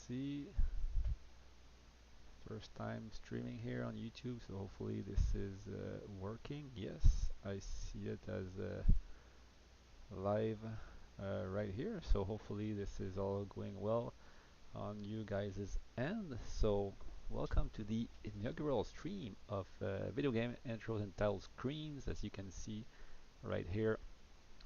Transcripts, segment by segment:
see. First time streaming here on YouTube, so hopefully this is working. Yes, I see it as live right here. So hopefully this is all going well on you guys' end. So welcome to the inaugural stream of video game intros and title screens. As you can see right here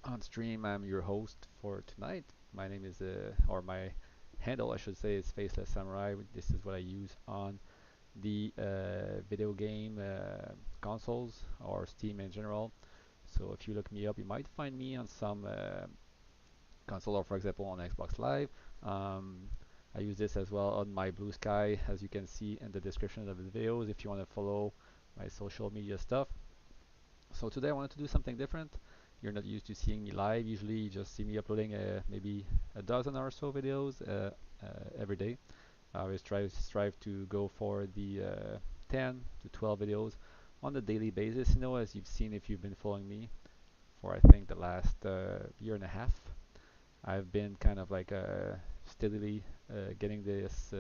on stream, I'm your host for tonight. My name is, or my handle I should say, is Faceless Samurai. This is what I use on the video game consoles or Steam in general. So if you look me up, you might find me on some console, or for example on Xbox Live. Um, I use this as well on my Blue Sky, as you can see in the description of the videos if you want to follow my social media stuff. So today I wanted to do something different. You're not used to seeing me live. Usually you just see me uploading maybe a dozen or so videos every day. I always strive to go for the 10 to 12 videos on a daily basis. You know, as you've seen if you've been following me for I think the last year and a half, I've been kind of like steadily getting this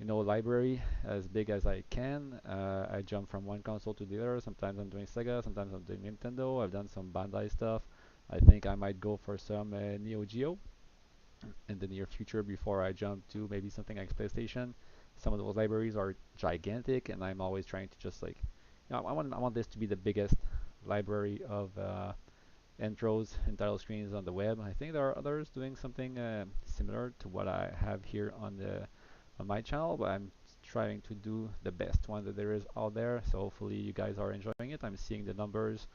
library as big as I can. I jump from one console to the other. Sometimes I'm doing Sega, sometimes I'm doing Nintendo. I've done some Bandai stuff. I think I might go for some Neo Geo in the near future before I jump to maybe something like PlayStation. Some of those libraries are gigantic, and I'm always trying to just like, I want this to be the biggest library of intros and title screens on the web. I think there are others doing something similar to what I have here on my channel, but I'm trying to do the best one that there is out there. So hopefully you guys are enjoying it. I'm seeing the numbers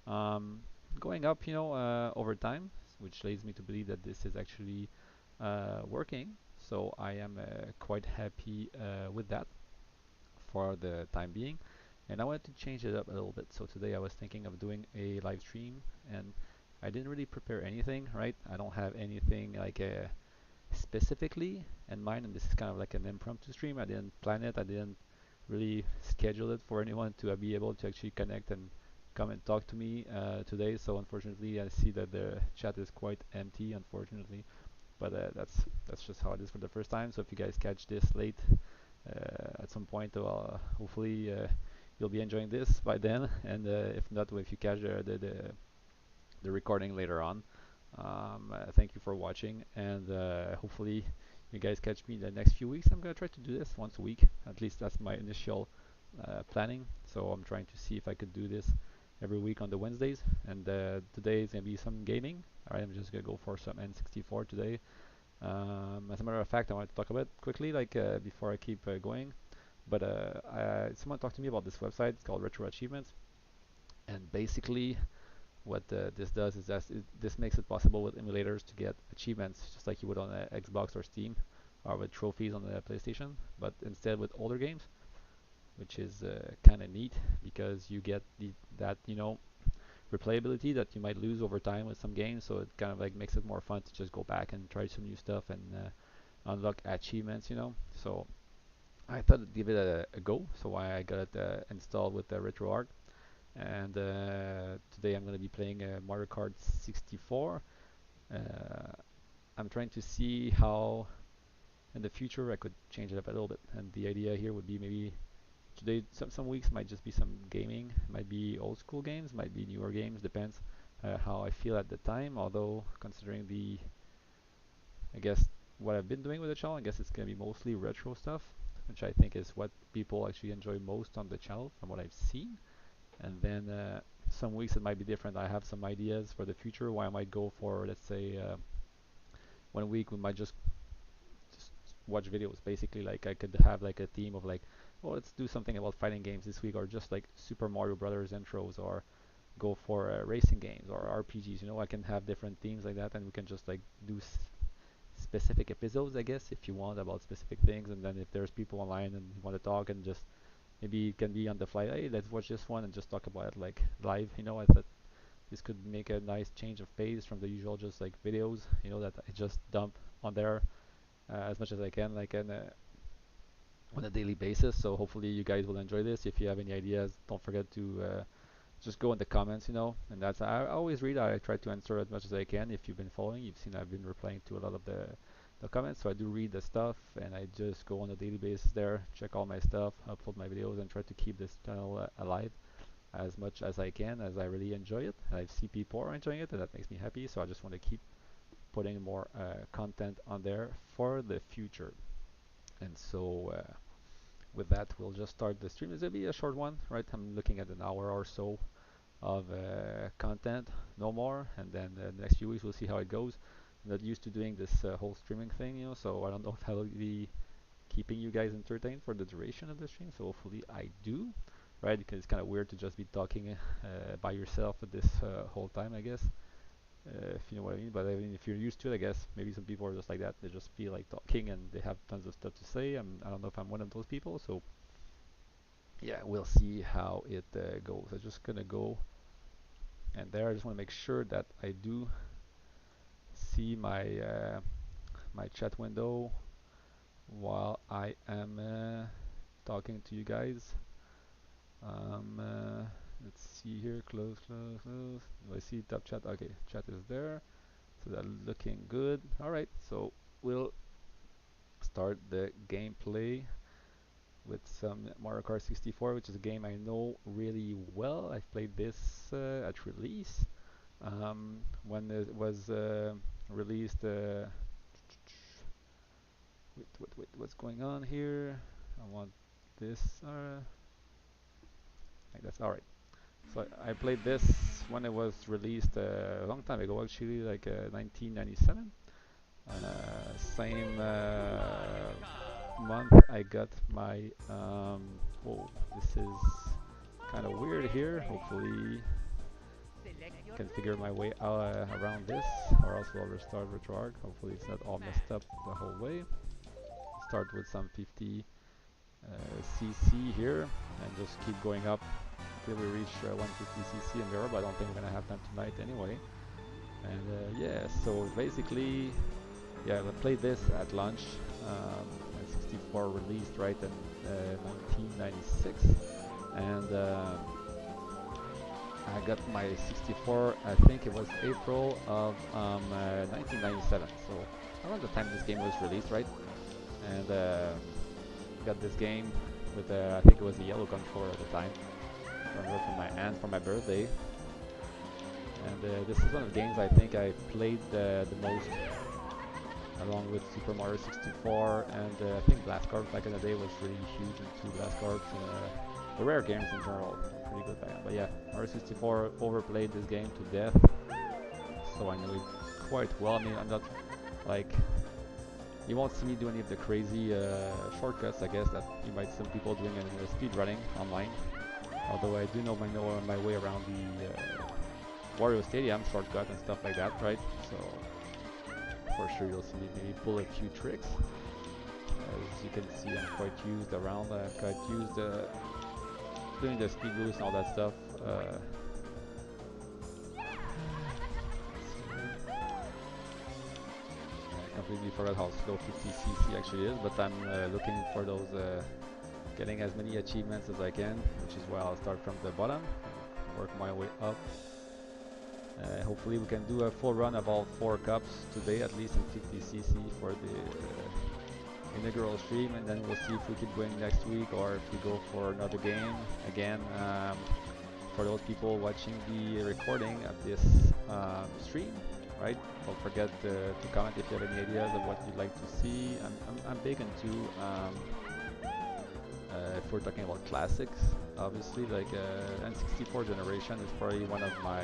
um, going up, over time, which leads me to believe that this is actually working. So I am quite happy with that for the time being. And I wanted to change it up a little bit. So today I was thinking of doing a live stream, and I didn't really prepare anything, right? I don't have anything like specifically in mind, and this is kind of like an impromptu stream. I didn't plan it. I didn't really schedule it for anyone to be able to actually connect and come and talk to me today. So unfortunately, I see that the chat is quite empty, unfortunately. But that's just how it is for the first time. So if you guys catch this late at some point, well, hopefully you'll be enjoying this by then. And if not, if you catch the recording later on, thank you for watching. And hopefully you guys catch me in the next few weeks. I'm gonna try to do this once a week. At least that's my initial planning. So I'm trying to see if I could do this every week on the Wednesdays. And today is gonna be some gaming. Alright, I'm just gonna go for some N64 today. As a matter of fact, I want to talk about it quickly, like before I keep going. But someone talked to me about this website. It's called Retro Achievements, and basically, what this does is that this makes it possible with emulators to get achievements, just like you would on Xbox or Steam, or with trophies on the PlayStation. But instead, with older games, which is kind of neat because you get that replayability that you might lose over time with some games. So it kind of like makes it more fun to just go back and try some new stuff and unlock achievements. So I thought I'd give it a go. So I got it installed with the RetroArch, and today I'm going to be playing Mario Kart 64. Uh, I'm trying to see how in the future I could change it up a little bit, and the idea here would be maybe today some weeks might just be some gaming, might be old school games, might be newer games, depends how I feel at the time. Although considering the I guess what I've been doing with the channel, I guess it's gonna be mostly retro stuff, which I think is what people actually enjoy most on the channel from what I've seen. And then some weeks it might be different. I have some ideas for the future why I might go for, let's say, one week we might just watch videos. Basically, like I could have like a theme of like, oh, let's do something about fighting games this week, or just like Super Mario Brothers intros, or go for racing games or RPGs. I can have different themes like that, and we can just like do specific episodes, I guess, if you want, about specific things. And then if there's people online and you want to talk, and just maybe it can be on the fly, hey, let's watch this one and just talk about it like live. I thought this could make a nice change of pace from the usual just like videos, that I just dump on there as much as I can, like on a daily basis. So hopefully you guys will enjoy this. If you have any ideas, don't forget to just go in the comments, and I always read. I try to answer as much as I can. If you've been following, you've seen I've been replying to a lot of the the comments. So I do read the stuff, and I just go on a daily basis there, check all my stuff, upload my videos, and try to keep this channel alive as much as I can, as I really enjoy it. I see people are enjoying it, and that makes me happy. So I just want to keep putting more content on there for the future. And so with that, we'll just start the stream. It's gonna be a short one, right? I'm looking at an hour or so of content, no more. And then the next few weeks, we'll see how it goes. I'm not used to doing this whole streaming thing, so I don't know if I'll be keeping you guys entertained for the duration of the stream. So hopefully I do, right? Because it's kind of weird to just be talking by yourself at this whole time, I guess. If you know what I mean. But I mean, if you're used to it, I guess maybe some people are just like that. They just feel like talking and they have tons of stuff to say. I don't know if I'm one of those people. So yeah, we'll see how it goes. I'm just gonna go, and there I just want to make sure that I do see my chat window while I am talking to you guys. Let's see here. Close, close, close. Do I see top chat? Okay, chat is there. So that's looking good. Alright, so we'll start the gameplay with some Mario Kart 64, which is a game I know really well. I've played this at release. When it was released, wait, what's going on here? I want this, like that's alright. So I played this when it was released a long time ago, actually, like 1997. Same month I got my whoa, this is kind of weird here. Hopefully I can figure my way out around this, or else we'll restart RetroArch. Hopefully it's not all messed up the whole way. Start with some 50 cc here and just keep going up until we reach 150 cc in Europe. I don't think we're gonna have time tonight anyway. And yeah, so basically, yeah, I played this at launch. 64 released right in 1996, and I got my 64. I think it was April of 1997. So around the time this game was released, right? And got this game with I think it was a yellow controller at the time. I remember from my aunt for my birthday. And this is one of the games I think I played the most, along with Super Mario 64, and I think Blast Cards back in the day was really huge into Blast Cards. The rare games in general were pretty good back then. But yeah, Mario 64 overplayed this game to death, so I know it quite well. I mean, I'm not like, you won't see me do any of the crazy shortcuts, I guess, that you might see some people doing in speed running online. Although I do know my way around the Wario Stadium shortcut and stuff like that, right? So for sure you'll see me maybe pull a few tricks. As you can see, I'm quite used around. I'm quite used doing the speed boost and all that stuff. I completely forgot how slow 50cc actually is, but I'm looking for those, getting as many achievements as I can, which is why I'll start from the bottom, work my way up. Hopefully we can do a full run of all 4 cups today, at least in 50cc for the inaugural stream, and then we'll see if we keep going next week or if we go for another game. Again, for those people watching the recording of this stream, right? Don't forget to comment if you have any ideas of what you'd like to see. I'm big into, if we're talking about classics, obviously, like N64 generation is probably one of my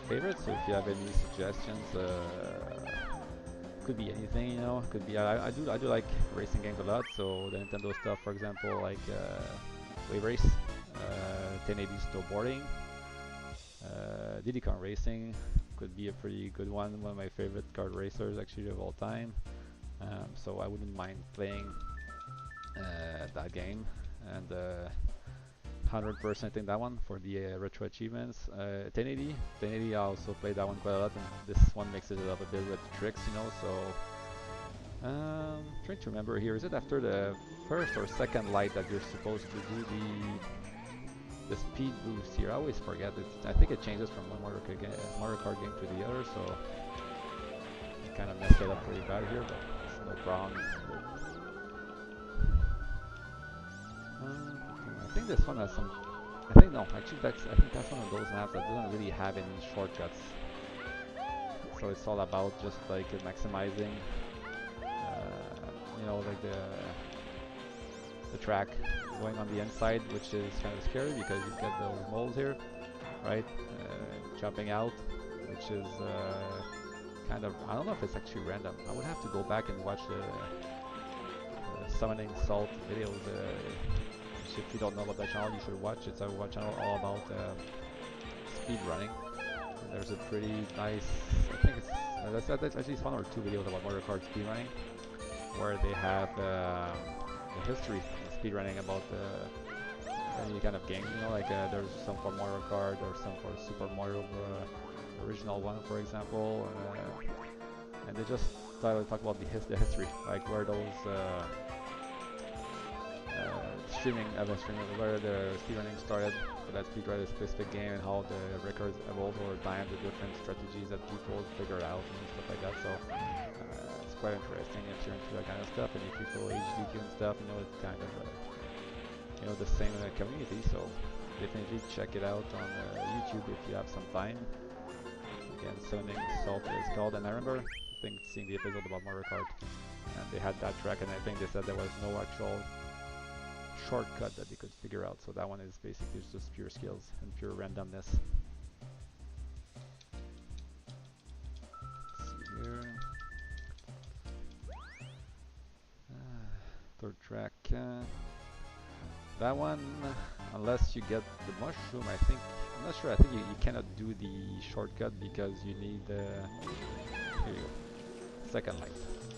favorites. So if you have any suggestions, could be anything, could be, I do like racing games a lot. So the Nintendo stuff, for example, like Wave Race, 1080 snowboarding, Diddy Kong Racing could be a pretty good one of my favorite kart racers actually of all time. So I wouldn't mind playing that game, and 100% in that one for the retro achievements. 1080 I also played that one quite a lot, and this one mixes it up a bit with tricks, so trying to remember here, is it after the first or second light that you're supposed to do the speed boost here? I always forget it. I think it changes from one Mario Kart game to the other, so kind of messed it up pretty bad here, but it's no problem. I think this one has some. I think no, actually I think that's one of those maps that doesn't really have any shortcuts. So it's all about just like maximizing, like the track going on the inside, which is kind of scary because you get those moles here, right? Jumping out, which is kind of, I don't know if it's actually random. I would have to go back and watch the summoning salt videos. If you don't know about that channel, you should watch it. It's a channel all about speed running. And there's a pretty nice, I think it's that's at least one or two videos about Mario Kart speed running, where they have the history of speed running about any kind of game. Like there's some for Mario Kart, or some for Super Mario original one, for example, and they just talk about the history, like where those where the speedrunning started for that speedrun specific game, and how the records evolved over time, the different strategies that people figured out and stuff like that. So it's quite interesting if you're into that kind of stuff, and if you follow HDQ and stuff, it's kind of the same community. So definitely check it out on YouTube if you have some time. Again, Sonic Salt is called, and I remember seeing the episode about Mario Kart, and they had that track, and I think they said there was no actual shortcut that they could figure out. So that one is basically just pure skills and pure randomness. Let's see here. Third track. That one, unless you get the mushroom, I'm not sure. I think you cannot do the shortcut because you need here you go. Second light.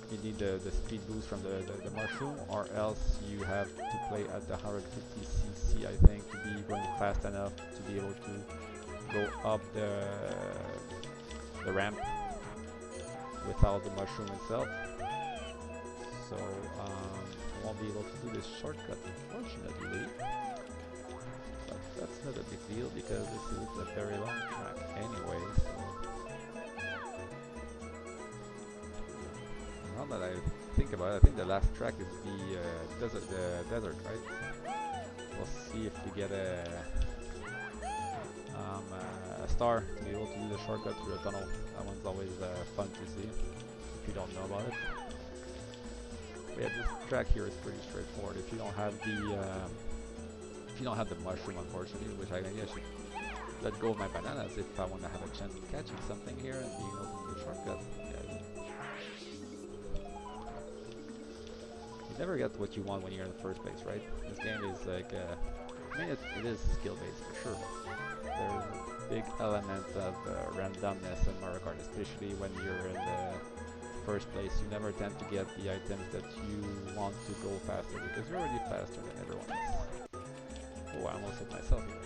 You need the speed boost from the mushroom, or else you have to play at the 150cc, I think, to be going fast enough to be able to go up the ramp without the mushroom itself. So I won't be able to do this shortcut, unfortunately. But that's not a big deal because this is a very long track anyway. So now that I think about it, I think the last track is the desert, right? We'll see if we get a star to be able to do the shortcut through the tunnel. That one's always fun to see if you don't know about it. But yeah, this track here is pretty straightforward. If you don't have the mushroom, unfortunately, which I should let go of my bananas if I want to have a chance of catching something here and being able to do the shortcut. Never get what you want when you're in the first place, right? This game is like, it is skill-based for sure. There's a big element of randomness in Mario Kart, especially when you're in the first place. You never tend to get the items that you want to go faster because you're already faster than everyone else. Oh, I almost hit myself here.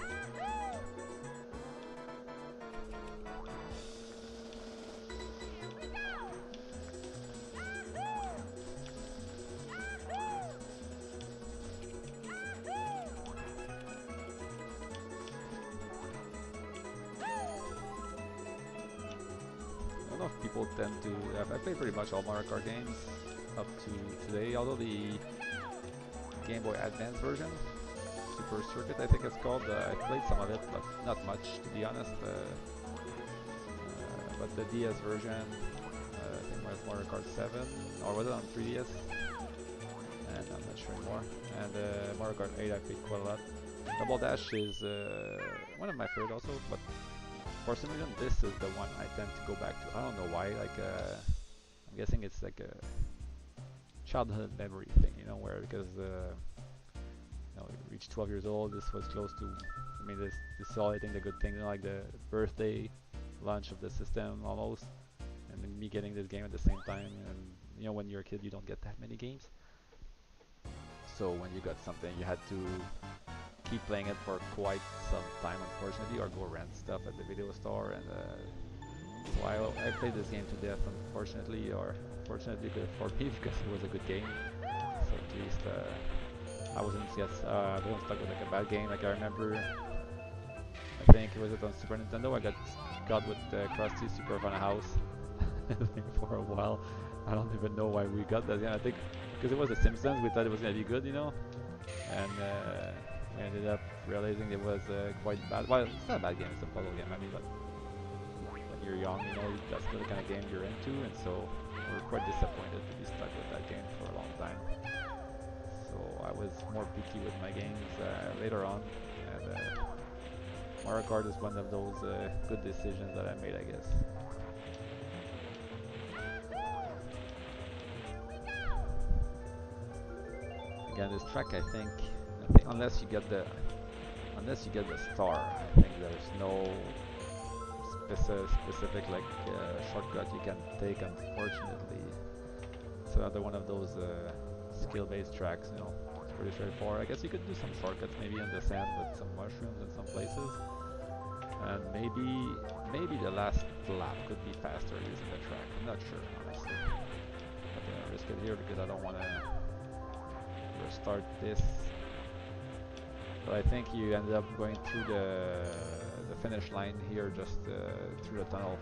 People tend to. I played pretty much all Mario Kart games up to today, although the Game Boy Advance version, Super Circuit I think it's called, I played some of it, but not much to be honest. But the DS version, I think it was Mario Kart 7, or was it on 3DS? And I'm not sure anymore. And Mario Kart 8 I played quite a lot. Double Dash is one of my favorite also, but for some reason, this is the one I tend to go back to. I don't know why. Like, I'm guessing it's like a childhood memory thing, where because you reach 12 years old, this was close to. I mean, this is all I think the good thing, like the birthday launch of the system almost, and then me getting this game at the same time. And when you're a kid, you don't get that many games. So when you got something, you had to keep playing it for quite some time, unfortunately, or go rent stuff at the video store. And so I played this game to death, unfortunately, or fortunately for me, because it was a good game. So at least I wasn't stuck with like a bad game. Like I remember, I think it was on Super Nintendo. I got with Krusty Super Fun House. for a while. I don't even know why we got that. Yeah, I think because it was The Simpsons, we thought it was gonna be good, and we ended up realizing it was quite bad. Well, it's not a bad game; it's a puzzle game. I mean, but when you're young, that's the kind of game you're into, and so we're quite disappointed to be stuck with that game for a long time. So I was more picky with my games later on, and Mario Kart is one of those good decisions that I made, I guess. Again, this track, I think unless you get the star, I think there's no specific like shortcut you can take. Unfortunately, it's another one of those skill-based tracks. It's pretty straightforward. I guess you could do some shortcuts, maybe in the sand with some mushrooms in some places, and maybe the last lap could be faster using the track. I'm not sure, honestly. I'm gonna risk it here because I don't want to restart this. But I think you ended up going through the finish line here, just through the tunnel.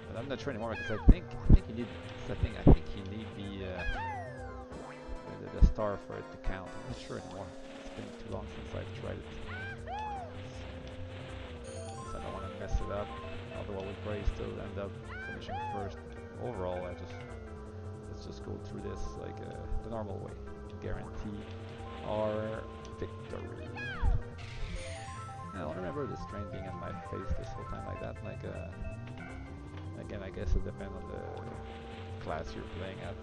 But I'm not sure anymore because I think you need. I think you need the star for it to count. I'm not sure anymore. It's been too long since I've tried it. So I don't want to mess it up. Although I would probably still end up finishing first overall. Let's just go through this like the normal way. Guarantee our victory. I don't remember this train being in my face this whole time like that. Like again, I guess it depends on the class you're playing at.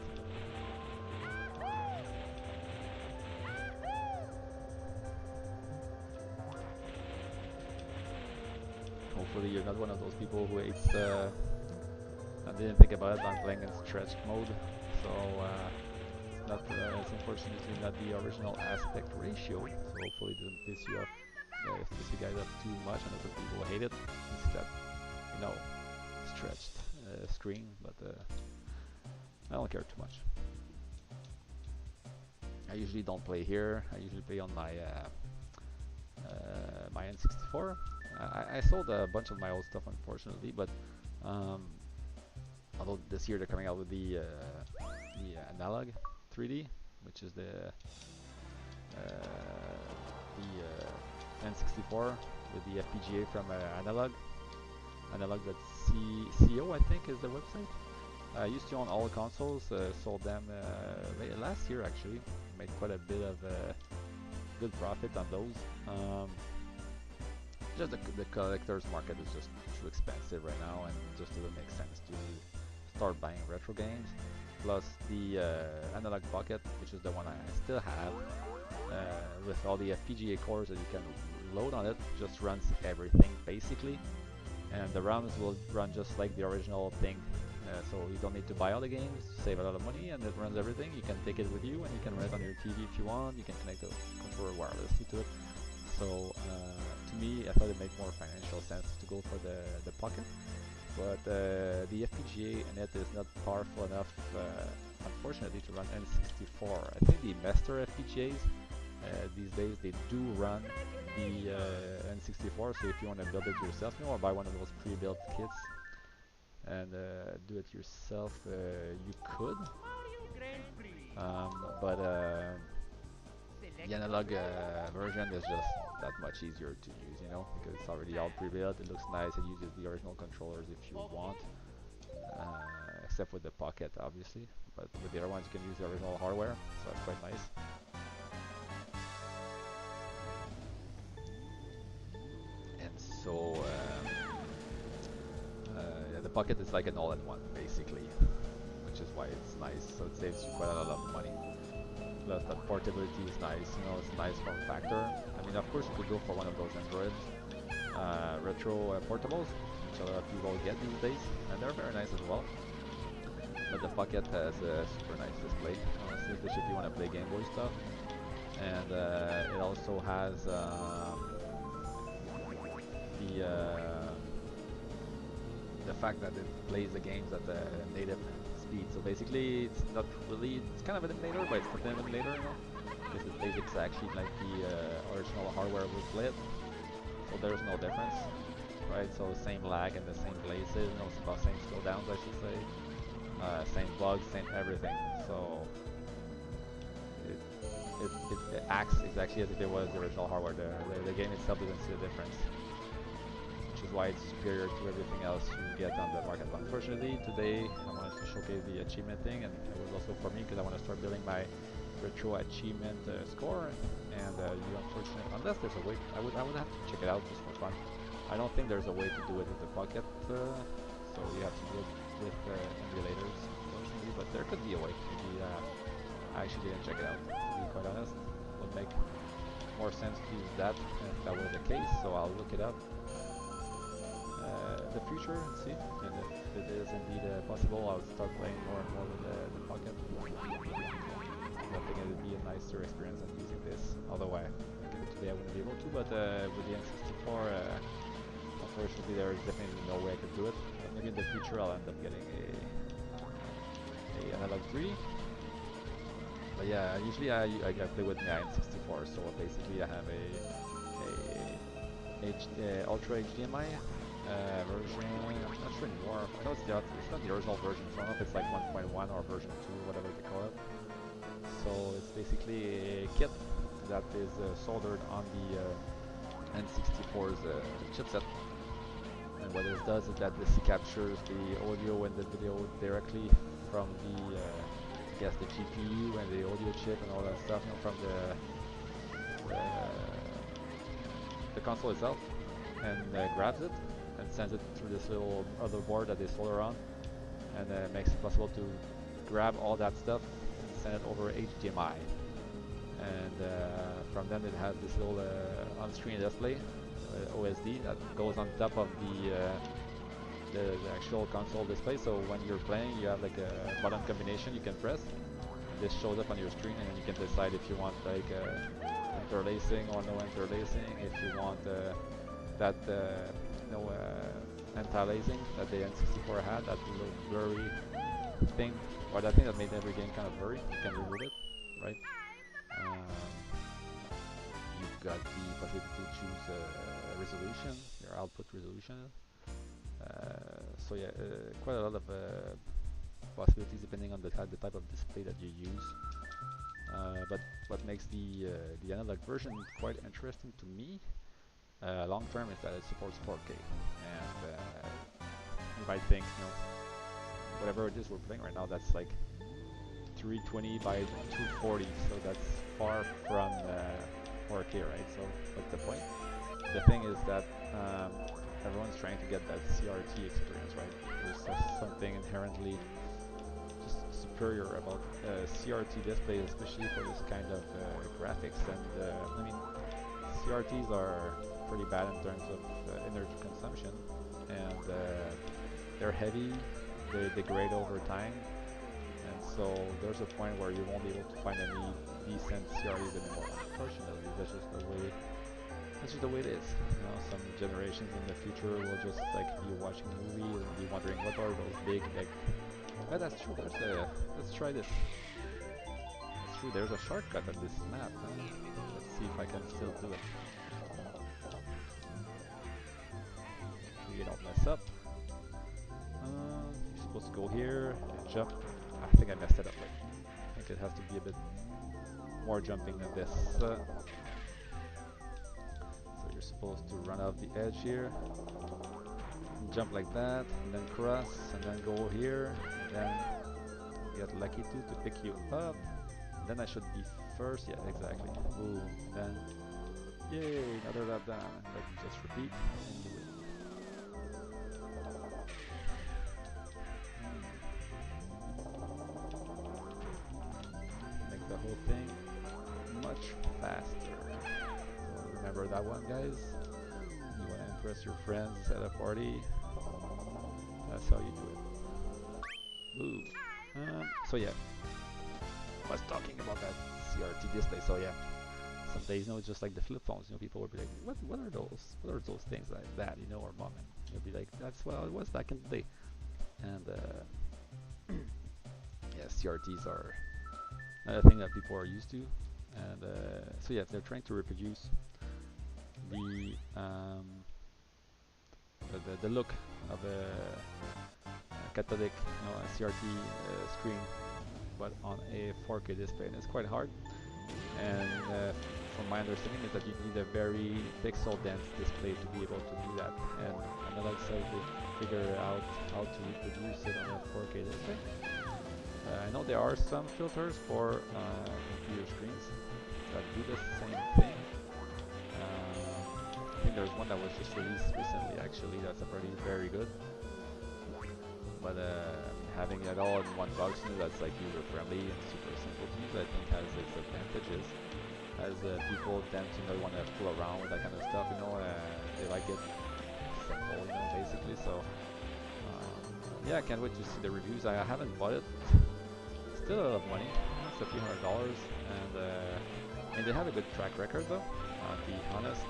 Hopefully you're not one of those people who hates I didn't think about it. I'm playing in stretched mode, so it's unfortunately not the original aspect ratio, so hopefully it doesn't piss you off, piss you guys off too much. I know some people hate it. It's that, stretched screen, but I don't care too much. I usually don't play here. I usually play on my my N64. I sold a bunch of my old stuff, unfortunately, but although this year they're coming out with the analog 3D, which is the N64 with the FPGA from analog.co, I think is the website. I used to own all the consoles, sold them last year actually, made quite a bit of good profit on those. Just the collector's market is just too expensive right now, and just doesn't make sense to start buying retro games. Plus the analog bucket, which is the one I still have, with all the FPGA cores that you can load on it, just runs everything basically, and the ROMs will run just like the original thing. So you don't need to buy all the games, save a lot of money, and it runs everything. You can take it with you, and you can run it on your TV if you want. You can connect the controller wirelessly to it. So to me, I thought it made more financial sense to go for the Pocket, but the FPGA in it is not powerful enough, unfortunately, to run N64. I think the Master FPGAs these days, they do run the N64, so if you want to build it yourself, or buy one of those pre-built kits and do it yourself, you could, but the analog version is just that much easier to use, because it's already all pre-built. It looks nice. It uses the original controllers if you want, except with the Pocket, obviously. But with the other ones, you can use the original hardware, so that's quite nice. And so, yeah, the Pocket is like an all-in-one, basically, which is why it's nice. So it saves you quite a lot of money. Plus that portability is nice, it's a nice form factor. I mean, of course, you could go for one of those Android retro portables, which a lot of people get these days, and they're very nice as well. But the Pocket has a super nice display, honestly, especially if you want to play Game Boy stuff. And it also has the fact that it plays the games at the native speed. So basically, it's not really, it's kind of an emulator, but it's not an emulator, because it plays exactly like the original hardware would play it. So there's no difference. right? So same lag in the same places, no about same slowdowns, I should say, same bugs, same everything. So it, it acts exactly as if it was the original hardware. The game itself doesn't see the difference, which is why it's superior to everything else you get on the market. But unfortunately, today I wanted to showcase the achievement thing, and it was also for me because I want to start building my retro achievement score. And you unfortunately, unless there's a way, I would have to check it out just for fun. I don't think there's a way to do it with the pocket, so you have to do it with emulators, unfortunately. But there could be a way. Maybe I actually didn't check it out. To be quite honest, it would make more sense to use that if that was the case. So I'll look it up in the future and see. And if it is indeed possible, I'll start playing more and more with the pocket. I think it would be a nicer experience than using this. Although I think today I wouldn't be able to, but with the N64, unfortunately, there is definitely no way I could do it. But maybe in the future, I'll end up getting a analog 3D. But yeah, usually I play with my N64, so basically I have a Ultra HDMI version. I'm not sure anymore. I know it's not the original version, so I don't know if it's like 1.1 or version 2, whatever they call it. So it's basically a kit that is soldered on the N64's chipset. And what it does is that this captures the audio and the video directly from the, I guess, the GPU and the audio chip and all that stuff, you know, from the console itself, and grabs it and sends it through this little other board that they solder on, and makes it possible to grab all that stuff and send it over HDMI. And from then it has this little on-screen display, OSD, that goes on top of the actual console display. So when you're playing, you have like a button combination you can press. And this shows up on your screen, and then you can decide if you want like interlacing or no interlacing. If you want that no anti-aliasing that the N64 had, that little blurry thing, or that thing that made every game kind of blurry. You can remove it, right? You've got the possibility to choose resolution, your output resolution. So yeah, quite a lot of possibilities depending on the type of display that you use. But what makes the analog version quite interesting to me long term is that it supports 4K, and you might think, you know, whatever it is we're playing right now, that's like 320 by 240, so that's far from 4K, right? So what's the point? The thing is that everyone's trying to get that CRT experience, right? There's something inherently just superior about CRT displays, especially for this kind of graphics. And I mean, CRTs are pretty bad in terms of energy consumption, and they're heavy, they degrade over time, and so there's a point where you won't be able to find any decent CRTs anymore. Unfortunately, that's just the way it is. You know, some generations in the future will just like be watching movies and be wondering what are those big like. Oh, that's true. Let's try this. That's true. There's a shortcut on this map. Huh? Let's see if I can still do it. So you don't mess up. You're supposed to go here and jump. I think I messed it up. I think it has to be a bit more jumping than this. So you're supposed to run off the edge here, and jump like that, and then cross, and then go here, and then get lucky to pick you up. And then I should be first. Yeah, exactly. Boom. Then, yay, another lap down. And then just repeat, and you win. Make the whole thing much faster. So remember that one, guys. You want to impress your friends at a party. That's how you do it. Boom. So yeah, I was talking about that CRT display. So yeah, some days, you know, it's just like the flip phones. You know, people will be like, "What are those? What are those things like that?" You know, or mom, and you'll be like, "That's what it was back in the day." And yeah, CRTs are another thing that people are used to. And so yeah, they're trying to reproduce the the look of a Catholic, a CRT screen, but on a 4K display, and it's quite hard. And from my understanding is that you need a very pixel dense display to be able to do that. And I'm not excited to figure out how to reproduce it on a 4K display. I know there are some filters for computer screens that do the same thing. I think there's one that was just released recently actually that's apparently very good. But having it all in one box, that's like user friendly and super simple to use, I think has its advantages. As people tend to want to fool around with that kind of stuff, they like it simple, basically. So yeah, I can't wait to see the reviews. I haven't bought it. Still a lot of money. It's a few $100, and they have a good track record though. To be honest,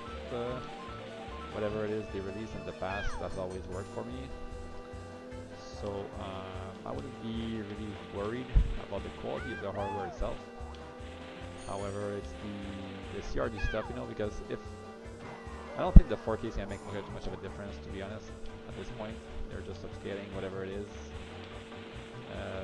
whatever it is they released in the past, that's always worked for me. So I wouldn't be really worried about the quality of the hardware itself. However, it's the CRT stuff, because if I don't think the 4K is gonna make much of a difference, to be honest. At this point, they're just upscaling whatever it is.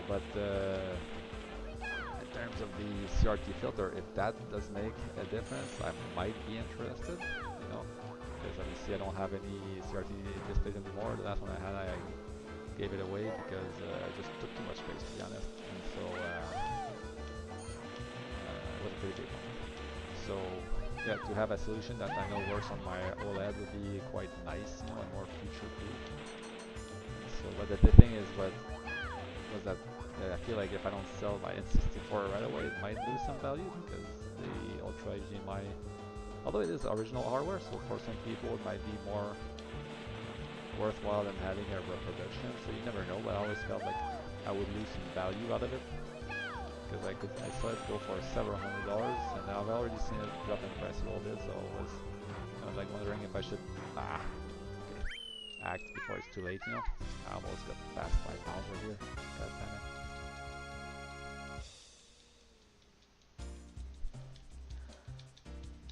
But in terms of the CRT filter, if that does make a difference, I might be interested. Because obviously I don't have any CRT displays anymore. The last one I had, I gave it away because it just took too much space, to be honest. And so it was a pretty big one. So yeah, to have a solution that I know works on my OLED would be quite nice, and more future-proof. So, but the thing is, was that I feel like if I don't sell my N64 right away, it might lose some value because the Ultra HDMI, although it is original hardware, so for some people it might be more worthwhile than having a reproduction. So you never know, but I always felt like I would lose some value out of it because I saw it go for several $100s, and I've already seen it drop in price a little bit. So I was like wondering if I should act before it's too late. I almost got past £5 right here. God damn it.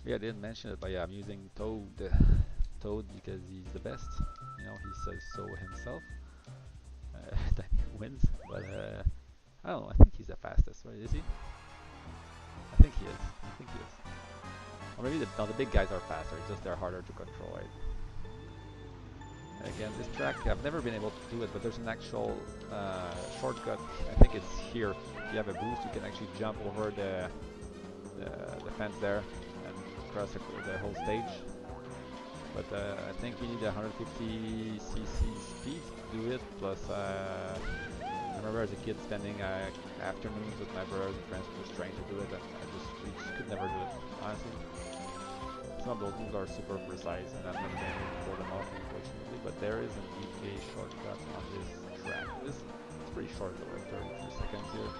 Yeah, I didn't mention it, but yeah, I'm using Toad because he's the best. He says so himself. That he wins, but I don't know. I think he's the fastest, right? Is he? I think he is. Or maybe the big guys are faster. It's just they're harder to control, right? Again, this track, I've never been able to do it, but there's an actual shortcut. I think it's here. If you have a boost, you can actually jump over the fence there and cross the whole stage. But I think you need 150cc speed to do it. Plus, I remember as a kid spending afternoons with my brothers and friends just trying to do it, and we just could never do it, honestly. Some of those moves are super precise, and I'm not going to pull them off, unfortunately. But there is indeed a shortcut on this track. It's pretty short, though, like 33 seconds here.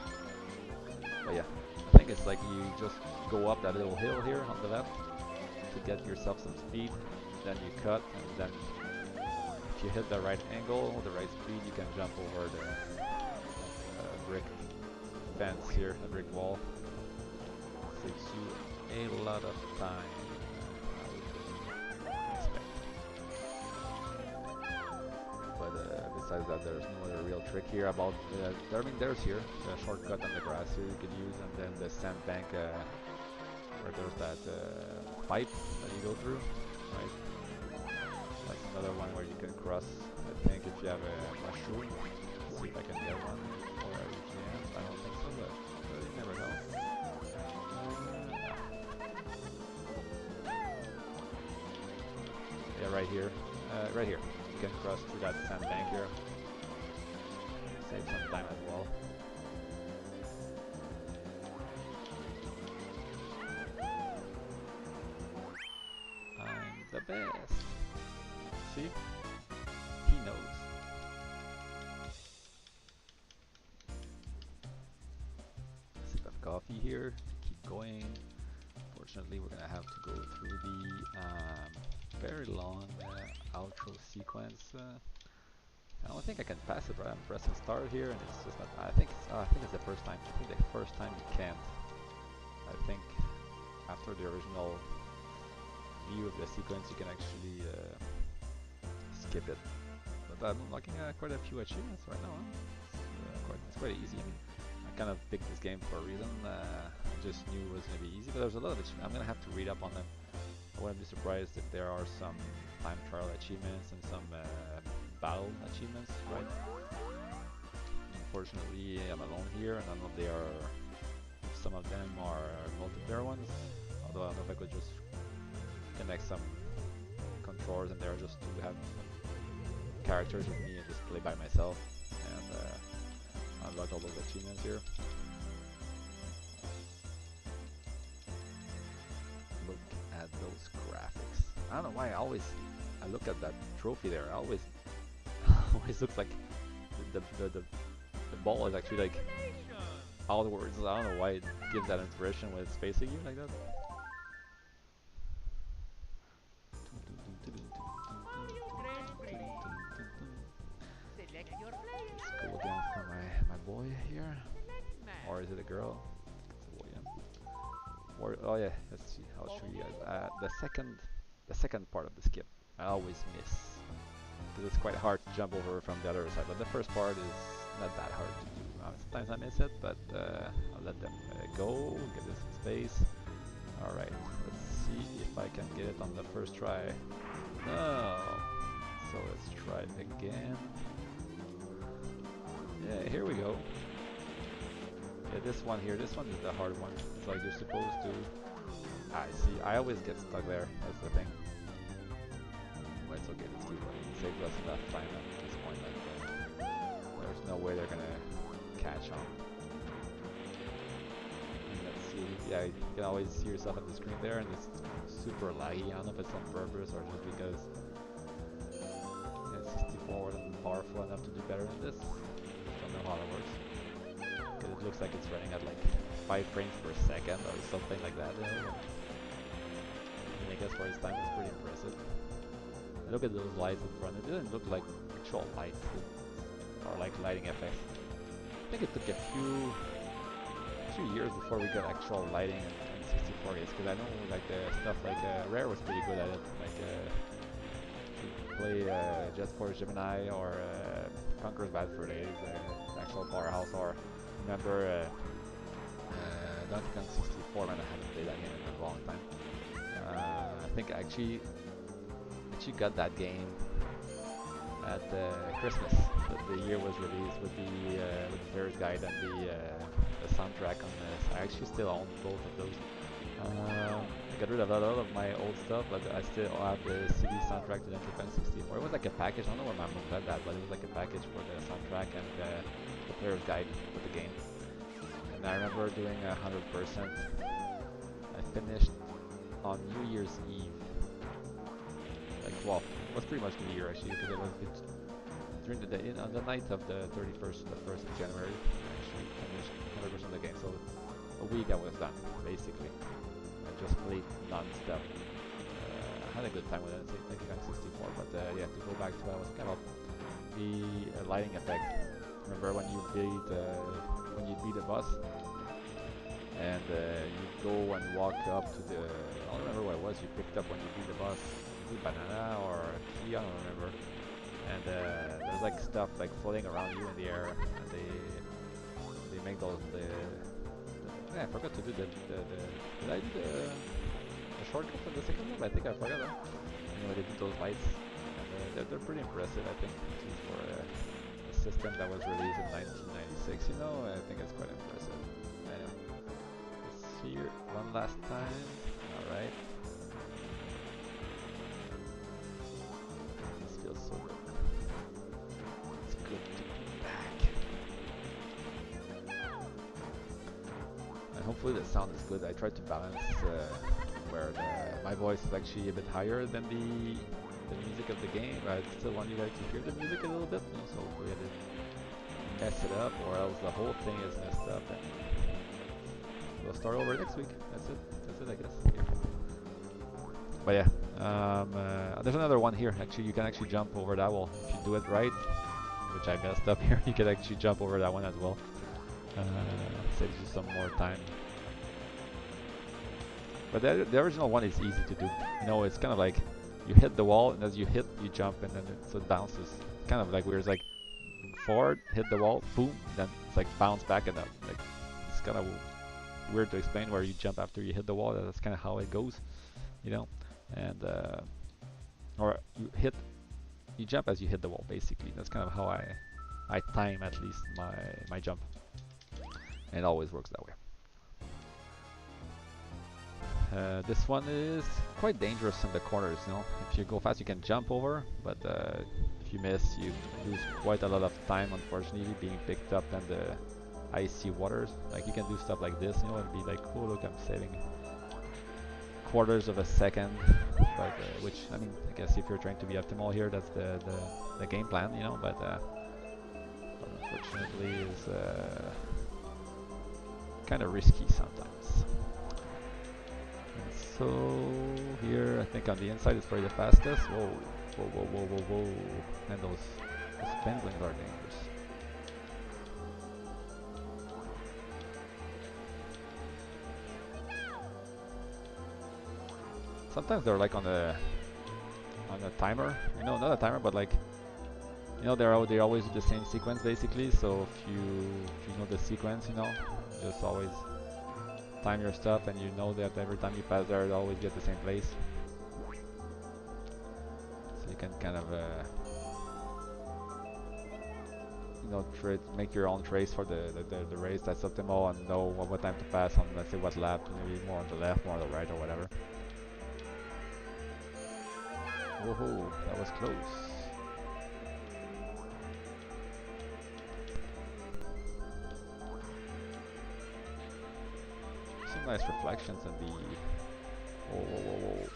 But yeah, I think it's like you just go up that little hill here on the left to get yourself some speed. Then you cut, and then if you hit the right angle, the right speed, you can jump over the brick fence here, the brick wall. Saves you a lot of time. But besides that, there's no other real trick here about. There's here the shortcut on the grass here you can use, and then the sandbank where there's that pipe that you go through, right? Like another one where you can cross. I think if you have a mushroom. Let's see if I can get one. Or you can't. I don't think so, but you never know. Yeah, right here. Right here. You can cross through that sandbank here. Save some time as well. I'm the best. See? He knows. Sip of coffee here. Keep going. Unfortunately, we're gonna have to go through the very long outro sequence. I don't think I can pass it, right? I'm pressing start here, and it's just not. I think it's the first time. I think the first time you can't. I think after the original view of the sequence, you can actually skip it. But I'm unlocking quite a few achievements right now. Huh? It's quite easy. I mean, I kind of picked this game for a reason. I just knew it was going to be easy, but there's a lot of achievements. I'm going to have to read up on them. I wouldn't be surprised if there are some time trial achievements and some battle achievements, right? Unfortunately, I'm alone here, and I don't know if they are. If some of them are multiplayer ones. Although I don't know if I could just connect some controllers in there just to have characters with me and just play by myself and unlock all those achievements here. Look at those graphics. I don't know why I look at that trophy there. I always always looks like the ball is actually like outwards. I don't know why it gives that impression when it's facing you like that. Let's go again for my boy here. Or is it a girl? It's a boy, yeah. Or, oh yeah, let's see. I'll show you guys. The second part of the skip, I always miss because it's quite hard to jump over from the other side. But the first part is not that hard to do. Sometimes I miss it, but I'll let them go. Get this in space. All right, let's see if I can get it on the first try. No. So let's try it again. Yeah, here we go. Yeah, this one here, this one is the hard one. It's like you're supposed to... I see, I always get stuck there, that's the thing. Well, it's okay, let's keep running. It saves us enough time at this point that there's no way they're gonna catch on. And let's see, yeah, you can always see yourself on the screen there, and it's super laggy. I don't know if it's on purpose or just because it's 64 wasn't powerful enough to do better than this. Don't know how that works. Because it looks like it's running at like 5 frames per second or something like that. I guess for its time it's pretty impressive. And look at those lights in front. It didn't look like actual lights or like lighting effects. I think it took a few years before we got actual lighting in 64 games. Because I know like the stuff like Rare was pretty good at it. Like play Jet Force Gemini or Conqueror's Bad Fur Days, actual powerhouse, or remember Donkey Kong 64, man, I haven't played that game in a long time. I think I actually got that game at Christmas. The year was released with the player's guide and the soundtrack on this. I actually still own both of those. I got rid of a lot of my old stuff, but I still have the CD soundtrack to Donkey Kong 64. It was like a package. I don't know where my mom got that, but it was like a package for the soundtrack and the player's guide with the game. And I remember doing 100%. I finished on New Year's Eve. Like, well, it was pretty much New Year actually, because it was during the day, on the night of the 31st, the 1st of January. I actually finished 100% of the game. So a week I was done, basically. I just played non-stop. I had a good time with it, Donkey Kong 64, but yeah, to go back to what I was talking about, the lighting effect. Remember when you beat a boss, and you go and walk up to the, I don't remember what it was you picked up when you beat the boss, was it banana or a key, I don't remember, and there's like stuff like floating around you in the air, and they make those, yeah, I forgot to do did I do the shortcut for the second one? I think I forgot that. Anyway, they did those lights, and they're pretty impressive, I think, for a system that was released in 1996, you know. I think it's quite impressive. Let's see here one last time. Alright. This feels so good. It's good to be back. And hopefully the sound is good. I tried to balance where my voice is actually a bit higher than the music of the game, but I still want you guys to hear the music a little bit, you know, so hopefully I didn't mess it up, or else the whole thing is messed up, and we'll start over next week. That's it, I guess. Yeah. But yeah, there's another one here. Actually, you can actually jump over that wall if you do it right, which I messed up here. You can actually jump over that one as well. Saves you some more time. But the original one is easy to do. You know, it's kind of like you hit the wall, and as you hit, you jump, and then so it bounces. Kind of like weird. It's like forward, hit the wall, boom, then it's like bounce back and up. Like it's kind of weird to explain where you jump after you hit the wall. That's kind of how it goes, you know. And or you jump as you hit the wall. Basically, that's kind of how I time at least my jump, and it always works that way. This one is quite dangerous in the corners, you know. If you go fast, you can jump over, but if you miss, you lose quite a lot of time, unfortunately, being picked up in the icy waters. Like, you can do stuff like this, you know, and be like, oh, look, I'm saving quarters of a second, but which, I mean, I guess if you're trying to be optimal here, that's the game plan, you know, but unfortunately is kind of risky sometimes. So here, I think on the inside is probably the fastest. Whoa, whoa, whoa, whoa, whoa, whoa. And those penguins are dangerous. Sometimes they're like on a timer. You know, not a timer, but like, you know, they always do the same sequence basically. So if you know the sequence, you know, just always time your stuff, and you know that every time you pass there, you'll always get the same place. So you can kind of, you know, make your own trace for the race that's optimal, and know what time to pass on, let's say, what lap, maybe more on the left, more on the right, or whatever. Whoa, that was close. Some nice reflections in the. Whoa.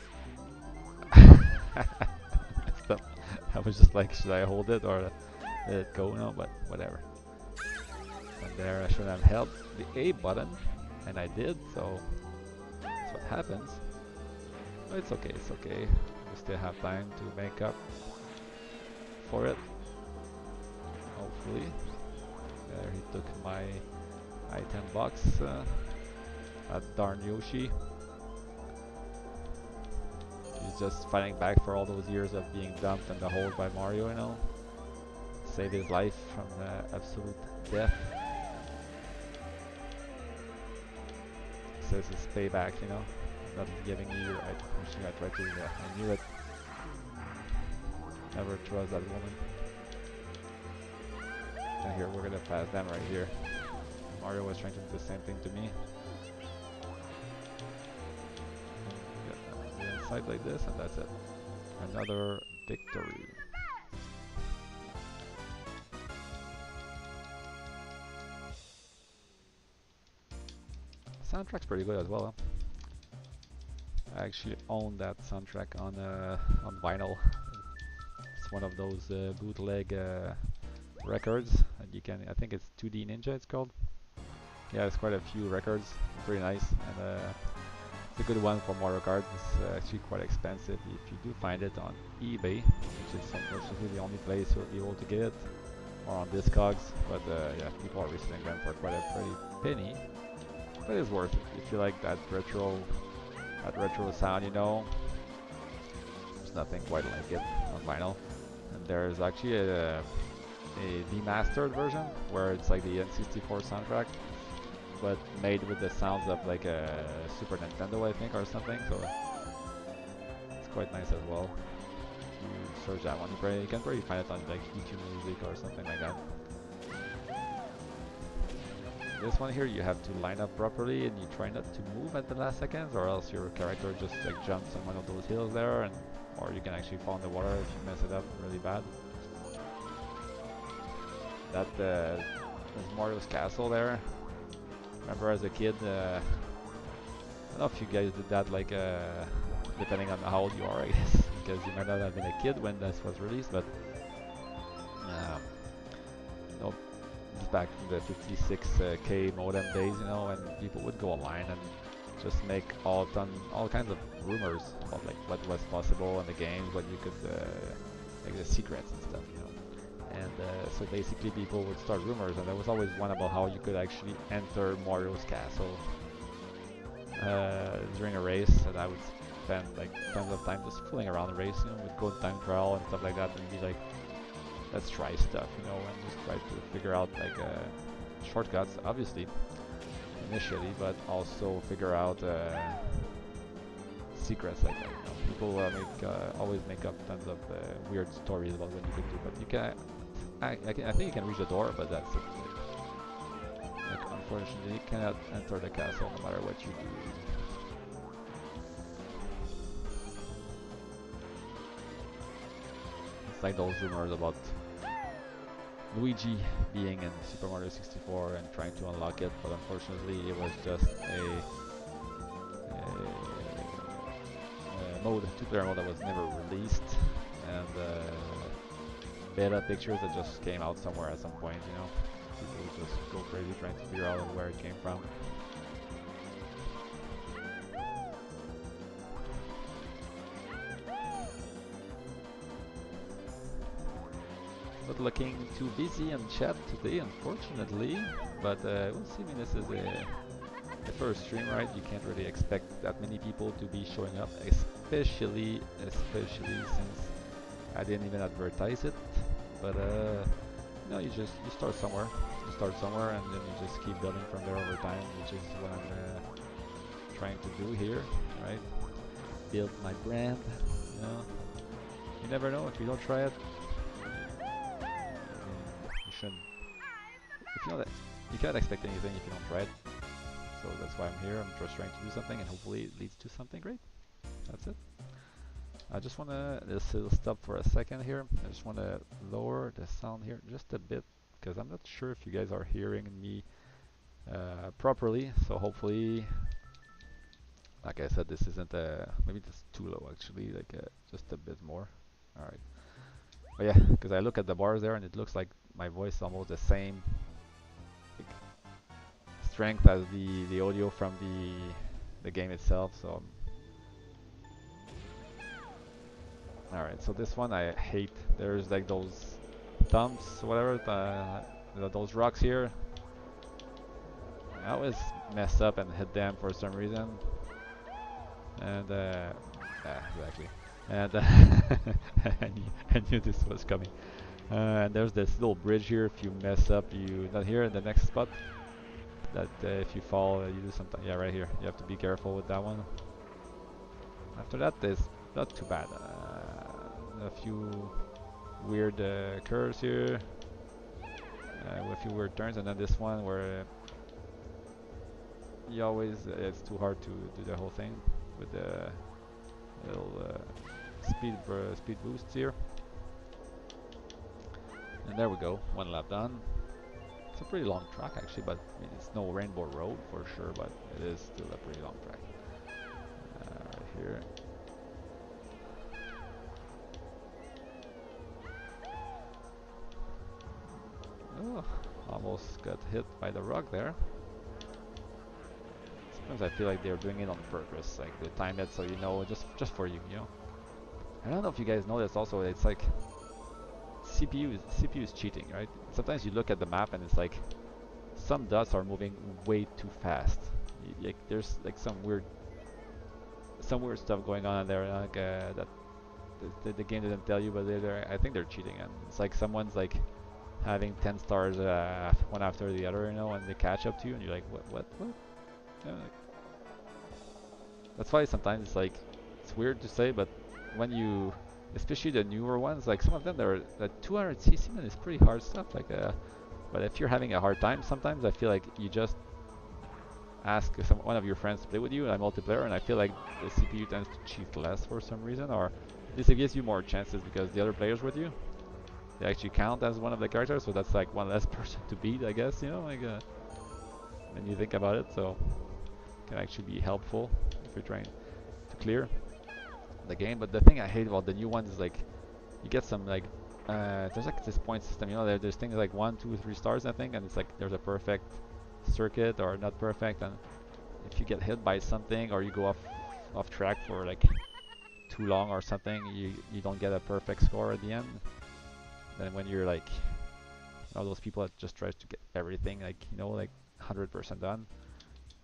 I was just like, should I hold it or let it go? No, but whatever. And there, I should have held the A button, and I did, so that's what happens. But it's okay, it's okay. We still have time to make up for it. Hopefully. There, he took my item box. That darn Yoshi. He's just fighting back for all those years of being dumped in the hole by Mario, you know. Save his life from absolute death. Says it's payback, you know. Not giving you your item. Actually, I tried to. I knew it. Never trust that woman. And here, we're gonna pass them right here. Mario was trying to do the same thing to me. Inside like this, and that's it. Another victory. Soundtrack's pretty good as well. Huh? I actually own that soundtrack on vinyl. It's one of those bootleg records, and you can. I think it's 2D Ninja. It's called. Yeah, it's quite a few records. Pretty nice, and it's a good one for Mario Kart. It's actually quite expensive if you do find it on eBay, which is unfortunately the only place you'll be able to get it, or on Discogs. But yeah, people are reselling them for quite a pretty penny. But it's worth it if you like that retro sound. You know, there's nothing quite like it on vinyl. And there's actually a demastered version where it's like the N64 soundtrack, but made with the sounds of like a Super Nintendo, I think, or something. So it's quite nice as well. If you search that one, you can probably find it on like YouTube Music or something like that. This one here, you have to line up properly, and you try not to move at the last seconds, or else your character just like jumps on one of those hills there, and or you can actually fall in the water if you mess it up really bad. That is Mario's castle there. Remember as a kid, I don't know if you guys did that, like, depending on how old you are, I guess, because you might not have been a kid when this was released, but, you know, this is back in the 56K modem days, you know, and people would go online and just make all kinds of rumors about, like, what was possible in the games, what you could, like, the secrets and stuff, you know. And so basically people would start rumors, and there was always one about how you could actually enter Mario's castle during a race, and I would spend like tons of time just fooling around the race, you know, with code time trial and stuff like that, and be like, let's try stuff, you know, and just try to figure out like shortcuts, obviously, initially, but also figure out secrets like that. You know, people always make up tons of weird stories about what you could do, but you can. I think you can reach the door, but that's it. Like, unfortunately, you cannot enter the castle no matter what you do. It's like those rumors about Luigi being in Super Mario 64 and trying to unlock it, but unfortunately it was just a mode, two-player mode that was never released, and beta pictures that just came out somewhere at some point, you know. People would just go crazy trying to figure out where it came from. Not looking too busy in chat today, unfortunately, but we'll see. I mean, this is the first stream, right? You can't really expect that many people to be showing up, especially since I didn't even advertise it. But you know, you start somewhere, and then you just keep building from there over time, which is what I'm trying to do here, right? Build my brand. You know, you never know if you don't try it. You shouldn't. If you know that you can't expect anything if you don't try it. So that's why I'm here. I'm just trying to do something, and hopefully it leads to something great. That's it. I just want to stop for a second here. I just want to lower the sound here just a bit because I'm not sure if you guys are hearing me properly. So hopefully, like I said, this isn't maybe it's too low actually, like just a bit more. All right. But yeah, because I look at the bars there and it looks like my voice is almost the same like, strength as the audio from the game itself. So. Alright, so this one I hate. There's like those dumps, whatever, those rocks here. I always mess up and hit them for some reason. And, yeah, exactly. And I knew this was coming. And there's this little bridge here. If you mess up, you not here in the next spot. That if you fall, you do something. Yeah, right here. You have to be careful with that one. After that, there's not too bad. A few weird curves here, with a few weird turns, and then this one where you always it's too hard to do the whole thing with the little speed boosts here. And there we go, one lap done. It's a pretty long track actually, but I mean, it's no Rainbow Road for sure, but it is still a pretty long track. Right here. Oh, almost got hit by the rock there. Sometimes I feel like they're doing it on purpose, like they time it so you know, just for you, you know. I don't know if you guys know this also. It's like CPU is cheating, right? Sometimes you look at the map and it's like some dots are moving way too fast. Like there's like some weird stuff going on in there, like that the game didn't tell you, but I think they're cheating, and it's like someone's like having 10 stars one after the other, you know, and they catch up to you, and you're like, what? Yeah, like, that's why sometimes it's like, it's weird to say, but when you, especially the newer ones, like some of them, they're the 200cc man is pretty hard stuff, like but if you're having a hard time, sometimes I feel like you just ask one of your friends to play with you, and multiplayer, and I feel like the CPU tends to cheat less for some reason, or this gives you more chances because the other players with you, they actually count as one of the characters, so that's like one less person to beat, I guess, you know, like when you think about it, so it can actually be helpful if you're trying to clear the game. But the thing I hate about the new ones is like you get some like there's like this point system, you know, there's things like 1, 2, 3 stars I think, and it's like there's a perfect circuit or not perfect, and if you get hit by something or you go off track for like too long or something, you don't get a perfect score at the end. Then when you're like, you know, those people that just tries to get everything like, you know, like 100% done,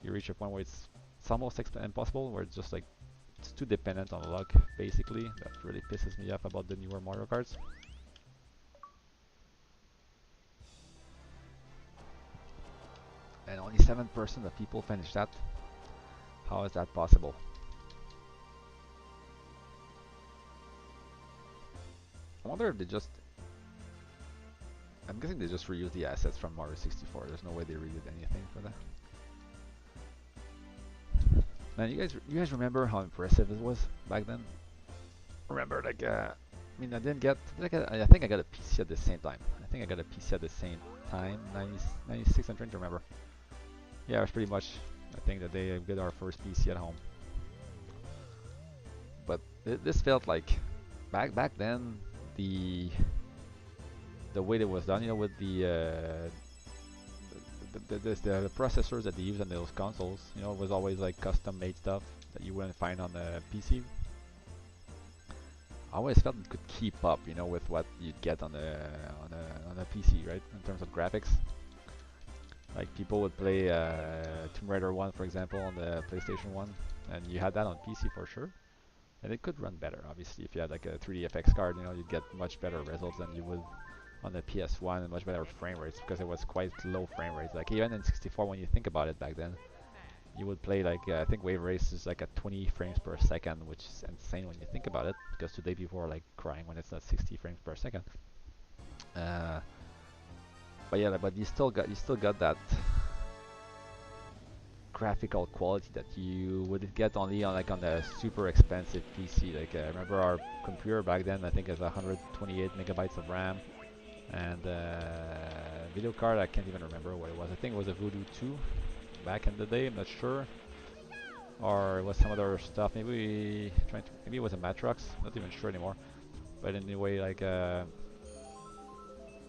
you reach a point where it's almost impossible, where it's just like It's too dependent on luck, basically. That really pisses me off about the newer Mario Karts. And only 7% of people finish that. How is that possible? I wonder if they just... I'm guessing they just reused the assets from Mario 64. There's no way they redid anything for that. Man, you guys remember how impressive it was back then? Remember, like, I mean, I didn't get, I think I got a PC at the same time. I think I got a PC at the same time, 96, I'm trying to remember. Yeah, it was pretty much, I think, the day I got our first PC at home. But this felt like, back then, the way it was done, you know, with the processors that they use on those consoles, you know, it was always like custom made stuff that you wouldn't find on the PC. I always felt it could keep up, you know, with what you'd get on a PC, right? In terms of graphics, like people would play Tomb Raider 1, for example, on the PlayStation 1, and you had that on PC for sure, and it could run better. Obviously, if you had like a 3D FX card, you know, you'd get much better results than you would on the PS1 and much better frame rates because it was quite low frame rates. Like even in 64, when you think about it back then, you would play like I think Wave Race is like at 20 frames per second, which is insane when you think about it. Because today people are like crying when it's not 60 frames per second. But yeah, but you still got that graphical quality that you would get only on like on the super expensive PC. Like I remember our computer back then, I think it was 128 megabytes of RAM, and video card I can't even remember what it was. I think it was a Voodoo 2 back in the day. I'm not sure, or it was some other stuff. Maybe maybe it was a Matrox. Not even sure anymore. But anyway, like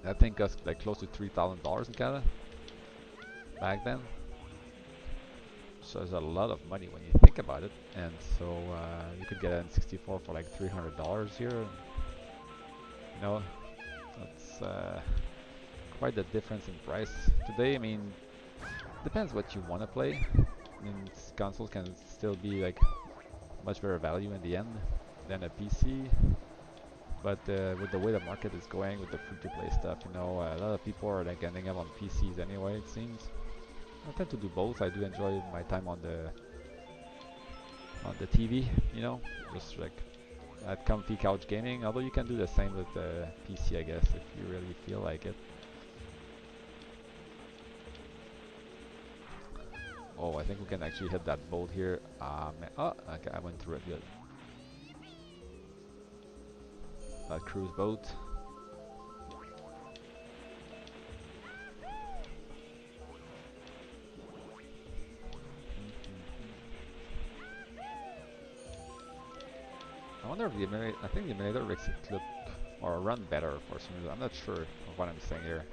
I think it was like close to $3,000 in Canada back then. So it's a lot of money when you think about it. And so you could get an N64 for like $300 here. You know, that's quite the difference in price. Today, I mean, depends what you want to play. I mean, consoles can still be like much better value in the end than a PC. But with the way the market is going, with the free-to-play stuff, you know, a lot of people are like ending up on PCs anyway. It seems. I tend to do both. I do enjoy my time on the TV, you know, just like at comfy couch gaming. Although you can do the same with the PC, I guess, if you really feel like it. Oh, I think we can actually hit that boat here. Oh, okay, I went through it good. That cruise boat. I wonder if I think the emulator makes it look or run better for some reason. I'm not sure of what I'm saying here.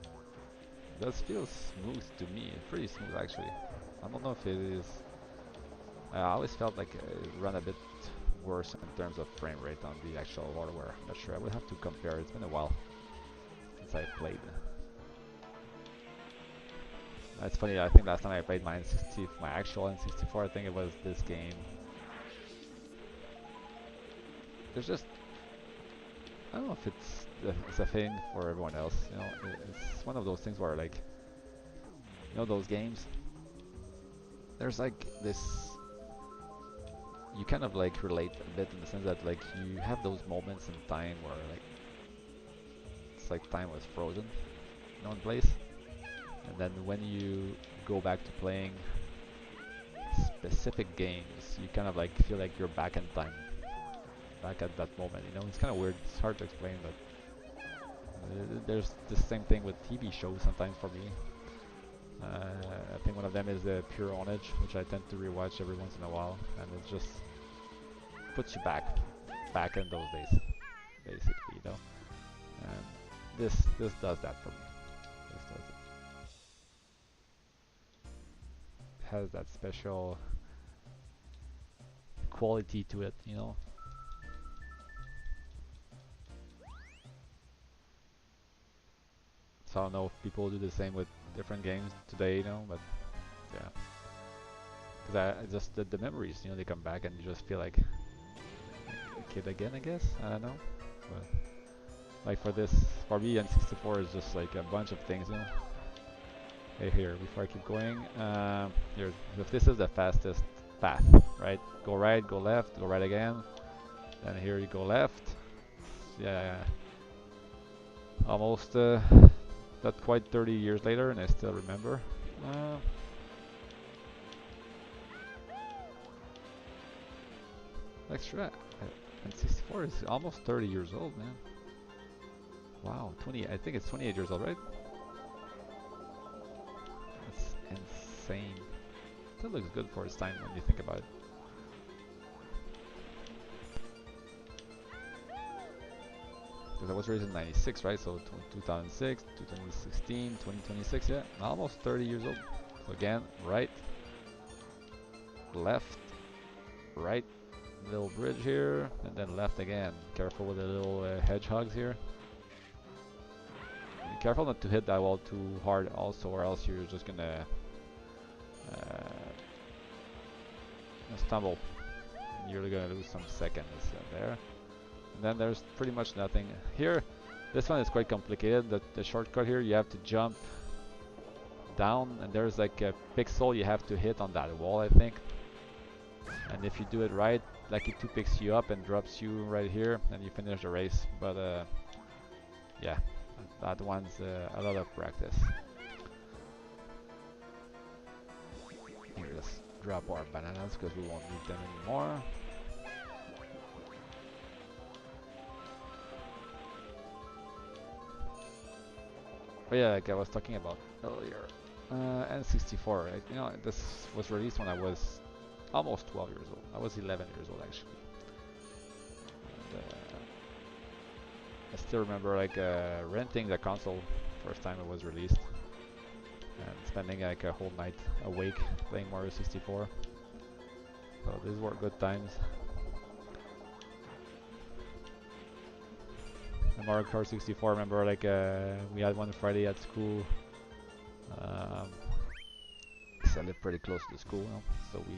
It does feel smooth to me, pretty smooth actually. I don't know if it is. I always felt like it ran a bit worse in terms of frame rate on the actual hardware. Not sure. I would have to compare. It's been a while since I played. That's funny. I think last time I played my my actual N64, I think it was this game. There's just I don't know if it's a thing for everyone else. You know, it's one of those things where like you know those games. There's like this. You kind of like relate a bit in the sense that like you have those moments in time where like it's like time was frozen, you know, in place, and then when you go back to playing specific games, you kind of like feel like you're back in time, back at that moment. You know, it's kind of weird. It's hard to explain, but there's the same thing with TV shows sometimes for me. I think one of them is Pure Ownage, which I tend to rewatch every once in a while, and it just puts you back in those days, basically, you know. And this does that for me. This does it. It has that special quality to it, you know. So I don't know if people do the same with different games today, you know, but yeah. because I just the memories, you know, they come back and you just feel like a kid again, I guess. I don't know, but like for this, for me, N64 is just like a bunch of things, you know. Hey, here, before I keep going, here, if this is the fastest path, right? Go right, go left, go right again. Then here you go left. Yeah, almost not quite 30 years later, and I still remember. Uh, extra, and 64 is almost 30 years old, man. Wow, 20. I think it's 28 years old, right? That's insane. That looks good for its time when you think about it. Because I was raised in 96, right? So 2006, 2016, 2026, yeah, almost 30 years old. So again, right, left, right, little bridge here, and then left again. Careful with the little hedgehogs here. Be careful not to hit that wall too hard also, or else you're just gonna stumble. You're gonna lose some seconds there. And then there's pretty much nothing here. This one is quite complicated. The shortcut here, you have to jump down, and there's like a pixel you have to hit on that wall, I think. And if you do it right, like it 2 picks you up and drops you right here, and you finish the race. But yeah, that one's a lot of practice. Here, let's drop our bananas because we won't need them anymore. But yeah, like I was talking about earlier, N64, right? You know, this was released when I was almost 12 years old. I was 11 years old actually. And, I still remember like renting the console first time it was released and spending like a whole night awake playing Mario 64. So these were good times. And Mario Kart 64, I remember like we had one Friday at school. I live pretty close to the school, you know? So we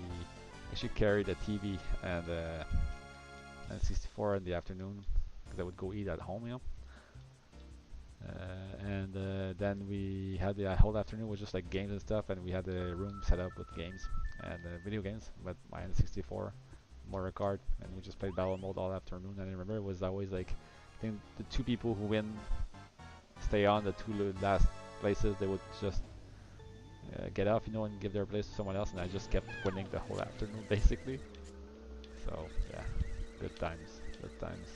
actually carried a TV and N64 in the afternoon because I would go eat at home, you know. Then we had the whole afternoon was just like games and stuff, and we had the room set up with games and video games with my N64, Mario Kart, and we just played battle mode all afternoon. And I remember it was always like, I think the two people who win stay on, the two last places they would just get off, you know, and give their place to someone else, and I just kept winning the whole afternoon basically. So yeah, good times, good times.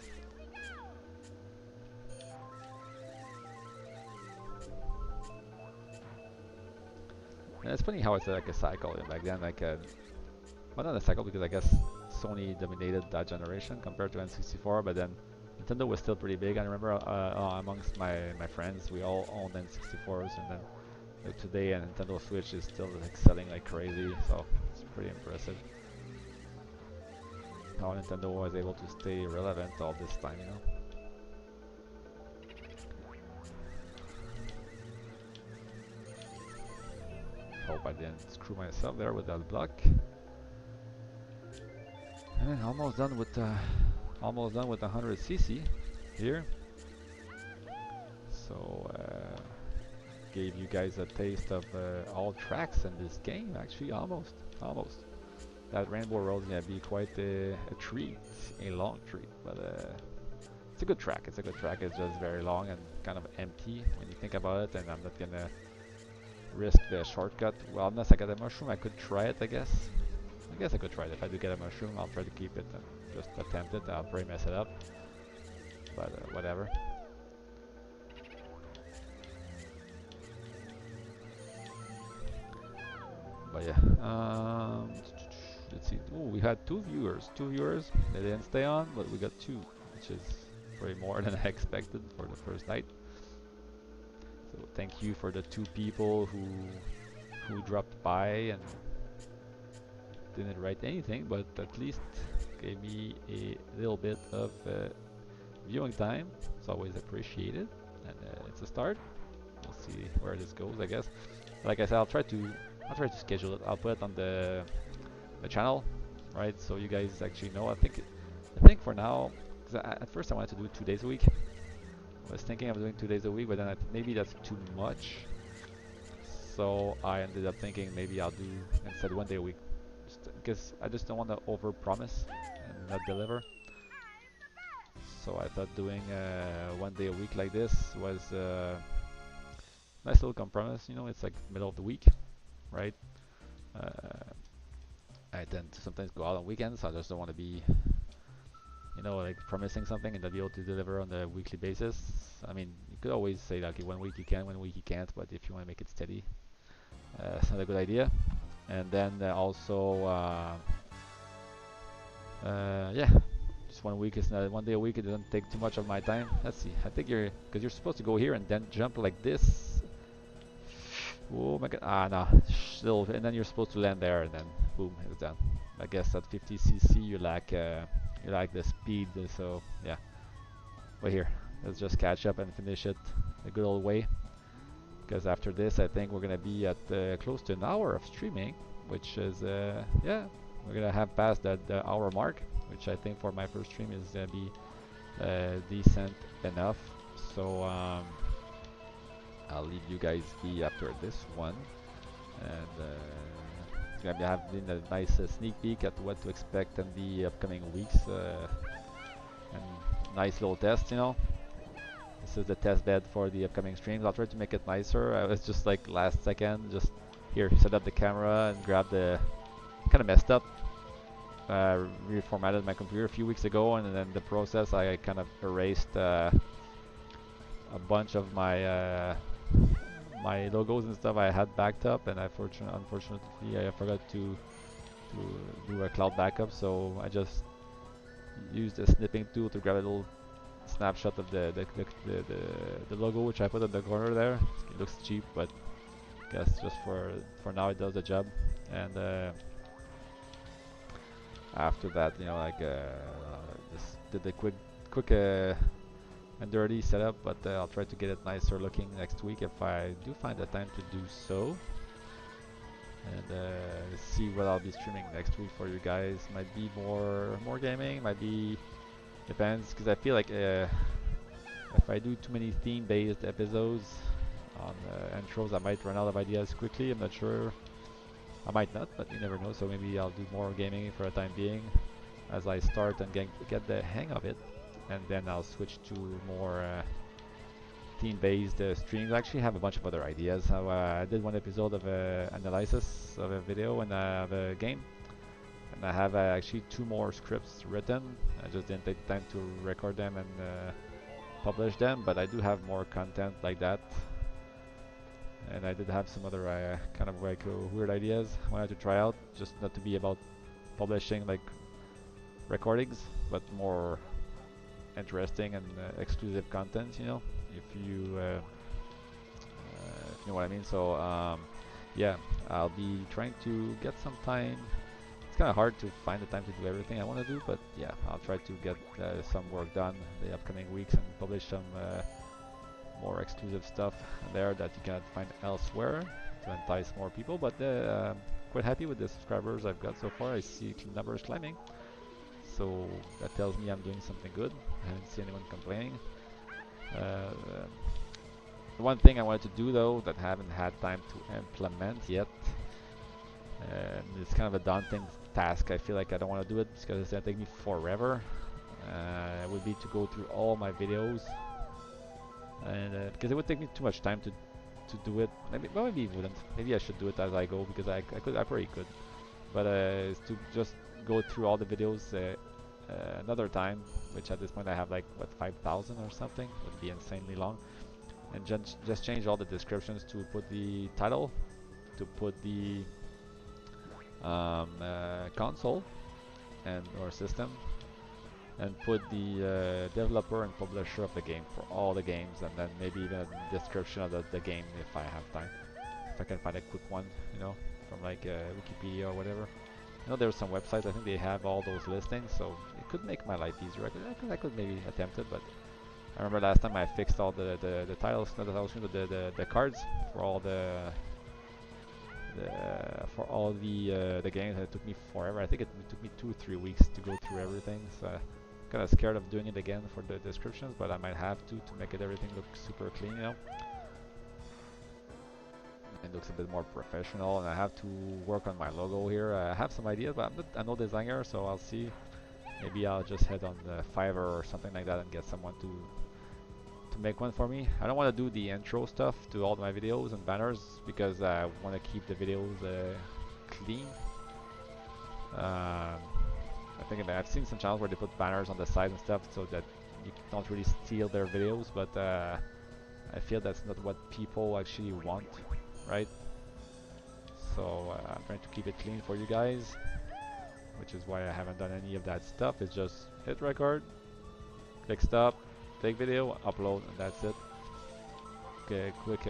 And it's funny how it's like a cycle back then, like well, not a cycle because I guess Sony dominated that generation compared to N64, but then Nintendo was still pretty big. I remember amongst my friends, we all owned N64s, and then like today a Nintendo Switch is still like selling like crazy, so it's pretty impressive how Nintendo was able to stay relevant all this time, you know. Hope I didn't screw myself there with that block. And almost done with 100cc here. So gave you guys a taste of all tracks in this game. Actually, almost. That Rainbow Road is gonna be quite a treat, a long treat, but it's a good track. It's just very long and kind of empty when you think about it. And I'm not gonna risk the shortcut. Well, unless I get a mushroom, I could try it. I guess I could try it. If I do get a mushroom, I'll try to keep it and just attempt it. I'll probably mess it up, but whatever. But yeah, let's see. Oh, we had two viewers. They didn't stay on, but we got two, which is probably more than I expected for the first night. So thank you for the two people who dropped by and didn't write anything, but at least gave me a little bit of viewing time. It's always appreciated, and it's a start. We'll see where this goes, I guess. Like I said, I'll try to schedule it. I'll put it on the the channel, right? So you guys actually know. I think for now, because at first I wanted to do it 2 days a week. I was thinking of doing 2 days a week, but then maybe that's too much. So I ended up thinking maybe I'll do instead 1 day a week, just because I just don't want to over-promise and not deliver. So I thought doing 1 day a week like this was nice little compromise. You know, it's like middle of the week, right? Uh, I tend to sometimes go out on weekends. I just don't want to be, like promising something and not be able to deliver on a weekly basis. I mean, you could always say like, okay, 1 week you can, 1 week you can't, but if you want to make it steady, it's not a good idea. And then also, yeah, just 1 week is not 1 day a week. It doesn't take too much of my time. Let's see. I think because you're supposed to go here and then jump like this. Oh my god. Ah, no. Still, and then you're supposed to land there and then boom, it's done. I guess at 50cc you lack the speed. So yeah. But here, let's just catch up and finish it the good old way. Because after this, I think we're gonna be at close to an hour of streaming, which is yeah, we're gonna have passed the hour mark, which I think for my first stream is gonna be decent enough. So I'll leave you guys be after this one, and it's gonna be having a nice sneak peek at what to expect in the upcoming weeks, and nice little test, This is the test bed for the upcoming streams. I'll try to make it nicer. I was just like last second, just here, set up the camera and grab the, kind of messed up. Reformatted my computer a few weeks ago, and then in the process I kind of erased a bunch of my logos and stuff I had backed up, and unfortunately I forgot to do a cloud backup, so I just used the snipping tool to grab a little snapshot of the logo which I put in the corner there. It looks cheap, but I guess just for now it does the job. And after that, just did the quick and dirty setup, but I'll try to get it nicer looking next week if I do find the time to do so. And see what I'll be streaming next week for you guys. Might be more gaming, might be, depends, because I feel like if I do too many theme-based episodes on intros, I might run out of ideas quickly. I'm not sure. I might not, but you never know. So maybe I'll do more gaming for a time being as I start and get the hang of it, and then I'll switch to more theme-based streams. I actually have a bunch of other ideas. I did one episode of analysis of a video and of a game. And I have actually 2 more scripts written. I just didn't take the time to record them and publish them, but I do have more content like that. And I did have some other kind of like weird ideas I wanted to try out, just not to be about publishing like recordings, but more interesting and exclusive content, if you know what I mean. So yeah, I'll be trying to get some time. It's kind of hard to find the time to do everything I want to do, but yeah, I'll try to get some work done the upcoming weeks and publish some more exclusive stuff there that you cannot find elsewhere to entice more people. But quite happy with the subscribers I've got so far. I see numbers climbing, so that tells me I'm doing something good. I haven't seen anyone complaining. The one thing I wanted to do though that I haven't had time to implement yet, and it's kind of a daunting task. I feel like I don't want to do it because it's gonna take me forever. Would be to go through all my videos, and because it would take me too much time to do it. Maybe it wouldn't. Maybe I should do it as I go, because I probably could. But it's to just go through all the videos another time, which at this point I have like what, 5,000 or something. Would be insanely long. And just change all the descriptions to put the title, to put the console and or system, and put the developer and publisher of the game for all the games, and then maybe even a description of the game if I have time. If I can find a quick one, from like Wikipedia or whatever. There's some websites, I think they have all those listings, so it could make my life easier. I could maybe attempt it, but I remember last time I fixed all the titles, not the titles, the cards for all the for all the games. It took me forever. I think it took me 2 or 3 weeks to go through everything. So kind of scared of doing it again for the descriptions, but I might have to make it everything look super clean, you know. It looks a bit more professional, and I have to work on my logo here. I have some ideas, but I'm no designer, so I'll see. Maybe I'll just head on the Fiverr or something like that and get someone to make one for me. I don't want to do the intro stuff to all my videos and banners because I want to keep the videos clean. I think I've seen some channels where they put banners on the side and stuff so that you don't really steal their videos, but I feel that's not what people actually want, right? So I'm trying to keep it clean for you guys, which is why I haven't done any of that stuff. It's just hit record, click stop, take video, upload, and that's it. Okay, quick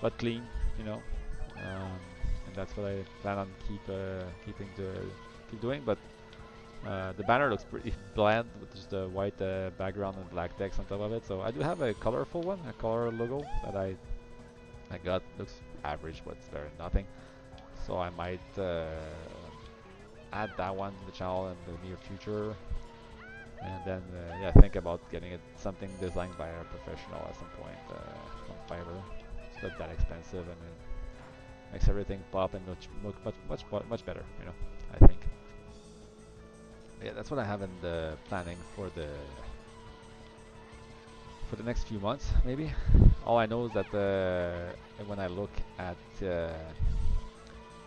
but clean, you know. And that's what I plan on keep doing. But the banner looks pretty bland with just a white background and black text on top of it. So I do have a colorful one, a color logo that I got. Looks average, but it's better than nothing. So I might add that one to the channel in the near future, and then yeah, think about getting it something designed by a professional at some point on Fiverr. It's not that expensive, and it makes everything pop and look much better, you know. I think. Yeah, that's what I have in the planning for the next few months, maybe. All I know is that when I look at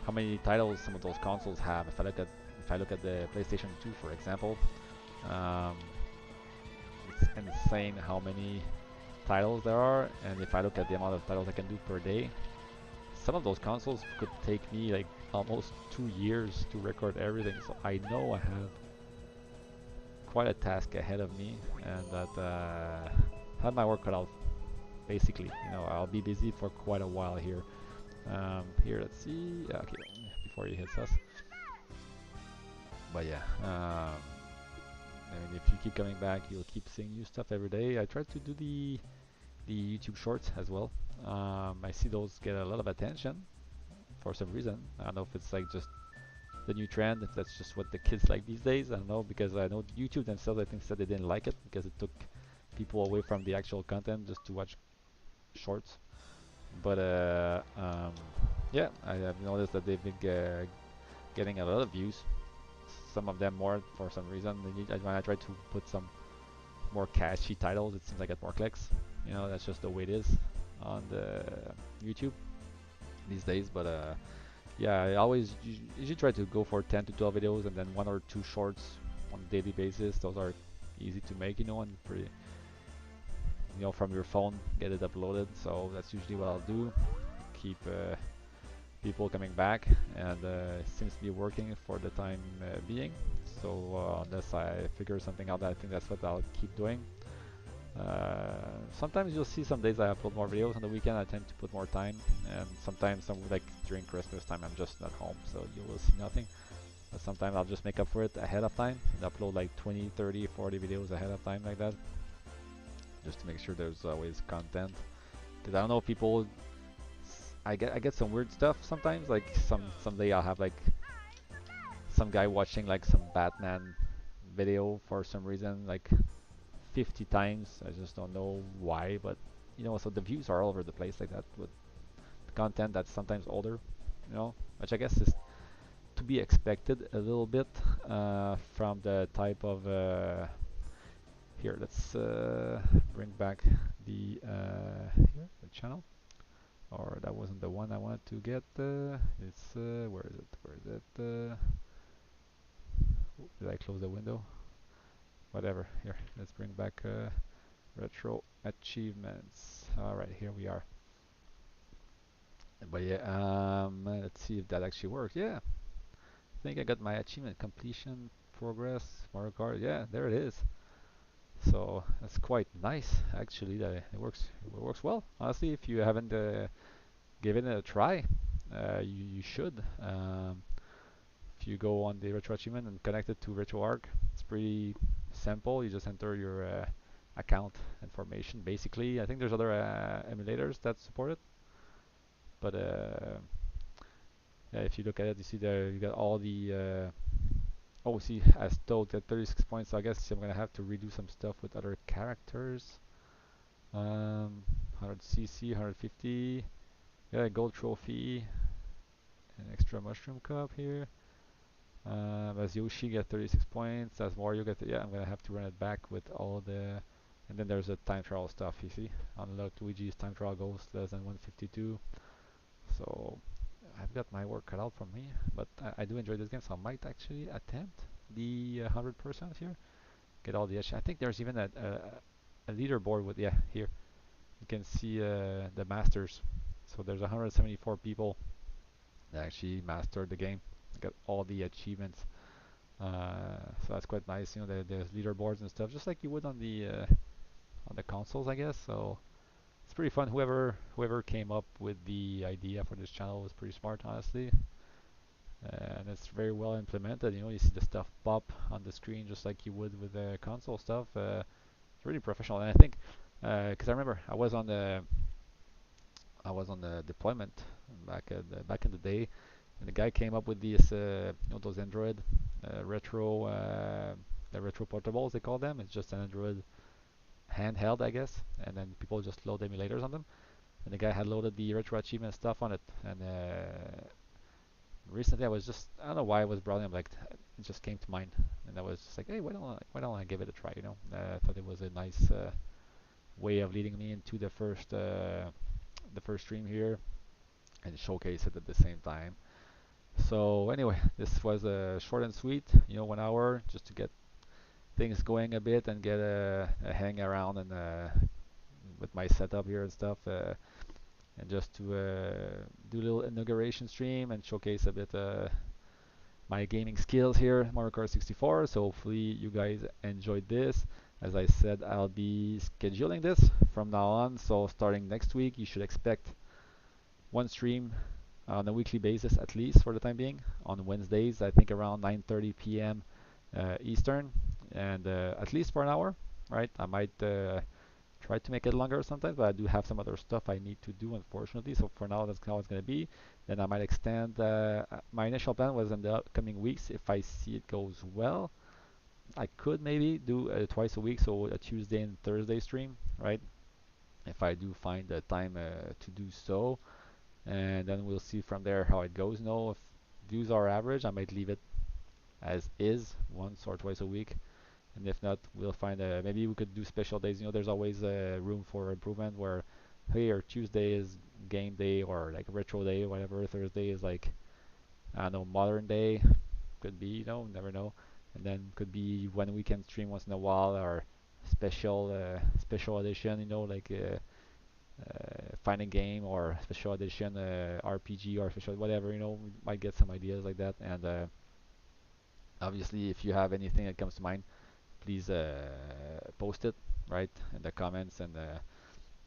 how many titles some of those consoles have, if I look at the PlayStation 2, for example, um, it's insane how many titles there are. And if I look at the amount of titles I can do per day, some of those consoles could take me like almost 2 years to record everything. So I know I have quite a task ahead of me, and that have my work cut out. Basically, you know, I'll be busy for quite a while here. Here, let's see. Yeah, okay, before he hits us. But yeah, I mean, if you keep coming back, you'll keep seeing new stuff every day. I try to do the YouTube Shorts as well. I see those get a lot of attention for some reason. I don't know if it's like just the new trend, if that's just what the kids like these days. I don't know, because I know YouTube themselves, I think, said they didn't like it because it took people away from the actual content just to watch shorts. But yeah, I have noticed that they've been getting a lot of views. Some of them more for some reason. When I try to put some more catchy titles, it seems I get more clicks. You know, that's just the way it is on the YouTube these days. But yeah, I always usually try to go for 10 to 12 videos and then 1 or 2 shorts on a daily basis. Those are easy to make, you know, and pretty, you know, from your phone, get it uploaded. So that's usually what I'll do. Keep people coming back, and it seems to be working for the time being. So unless I figure something out, I think that's what I'll keep doing. Sometimes you'll see some days I upload more videos on the weekend. I tend to put more time, and sometimes like during Christmas time I'm just not home, so you will see nothing. But sometimes I'll just make up for it ahead of time and upload like 20, 30, 40 videos ahead of time like that, just to make sure there's always content. Because I don't know, people, I get some weird stuff sometimes. Like someday I'll have like some guy watching like some Batman video for some reason, like 50 times. I just don't know why, but you know, so the views are all over the place like that with content that's sometimes older, you know, which I guess is to be expected a little bit from the type of here. Let's bring back here, the channel. Or that wasn't the one I wanted to get. It's where is it? Where is it? Did I close the window? Whatever. Here, let's bring back retro achievements. All right, here we are. But yeah, let's see if that actually works. Yeah, I think I got my achievement completion progress Mario Kart. Yeah, there it is. So that's quite nice, actually. That it works. It works well. Honestly, if you haven't given it a try, you should. If you go on the retro achievement and connect it to RetroArch, it's pretty simple. You just enter your account information. Basically, I think there's other emulators that support it. But yeah, if you look at it, you see there you got all the. Oh, see, as told at 36 points. So I guess I'm gonna have to redo some stuff with other characters. 100 CC, 150. Yeah, gold trophy, an extra mushroom cup here. As Yoshi get 36 points, as Mario get, yeah, I'm gonna have to run it back with all the, and then there's a time trial stuff, you see. Unlock Luigi's time trial goes less than 152. So I've got my work cut out for me, but I do enjoy this game, so I might actually attempt the 100% here. Get all the I think there's even a leaderboard with, yeah, here. You can see the masters. So there's 174 people that actually mastered the game, got all the achievements. So that's quite nice. You know, there's leaderboards and stuff, just like you would on the consoles, I guess. So it's pretty fun. Whoever came up with the idea for this channel was pretty smart, honestly, and it's very well implemented. You know, you see the stuff pop on the screen just like you would with the console stuff. It's really professional, and I think because I remember I was on the deployment back in the day, and the guy came up with these you know, those Android retro the retro portables they call them. It's just an Android handheld, I guess, and then people just load emulators on them. And the guy had loaded the retro achievement stuff on it, and recently I was just, I don't know why I was browsing. I'm like, it just came to mind, and I was just like, hey, why don't I give it a try? You know, I thought it was a nice way of leading me into the first stream here and showcase it at the same time. So anyway, this was short and sweet. You know, 1 hour just to get things going a bit and get a hang around and with my setup here and stuff, and just to do a little inauguration stream and showcase a bit my gaming skills here, Mario Kart 64. So hopefully you guys enjoyed this. As I said, I'll be scheduling this from now on. So starting next week, you should expect one stream on a weekly basis, at least for the time being, on Wednesdays, I think around 9:30 p.m. Eastern, and at least for an hour, right? I might try to make it longer sometimes, but I do have some other stuff I need to do, unfortunately. So for now, that's how it's going to be. Then I might extend. My initial plan was in the upcoming weeks, if I see it goes well, I could maybe do twice a week, so a Tuesday and Thursday stream, right? If I do find the time to do so, and then we'll see from there how it goes. No, if views are average, I might leave it as is, once or twice a week. And if not, we'll find maybe we could do special days. You know, there's always room for improvement. Where, hey, or Tuesday is game day or like retro day, or whatever. Thursday is like, I don't know, modern day. Could be, you know, never know. And then could be when we can stream once in a while, or special edition. You know, like find a game or special edition RPG or special whatever. You know, we might get some ideas like that. And obviously, if you have anything that comes to mind, please post it right in the comments, and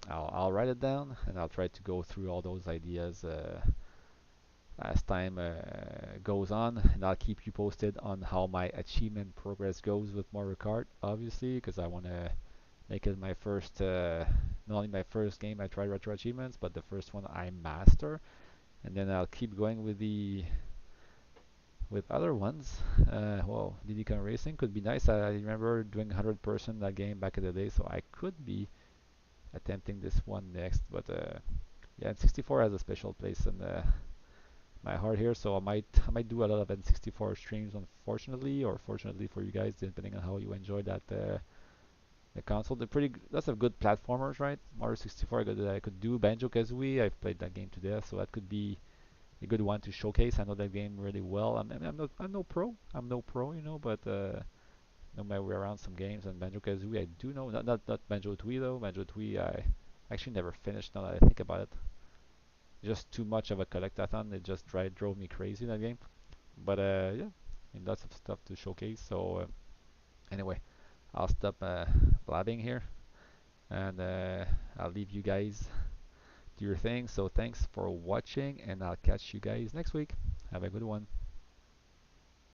I'll write it down, and I'll try to go through all those ideas as time goes on, and I'll keep you posted on how my achievement progress goes with Mario Kart, obviously, because I want to make it my first, not only my first game I try retro achievements, but the first one I master, and then I'll keep going with other ones. Well, DD Kong Racing could be nice. I remember doing 100% that game back in the day, so I could be attempting this one next. But yeah, N64 has a special place in my heart here, so I might do a lot of N64 streams, unfortunately, or fortunately for you guys, depending on how you enjoy that the console. Lots of good platformers, right? Mario 64, I could do Banjo Kazooie. I've played that game to death, so that could be a good one to showcase. I know that game really well. I'm no pro. I'm no pro, you know, but know my way around some games. And Banjo Kazooie, I do know. Not Banjo Tooie though. Banjo Tooie, I actually never finished. Now that I think about it, just too much of a collectathon. It just drove me crazy that game. But yeah, lots of stuff to showcase. So anyway, I'll stop blabbing here, and I'll leave you guys do your thing. So thanks for watching, and I'll catch you guys next week. Have a good one.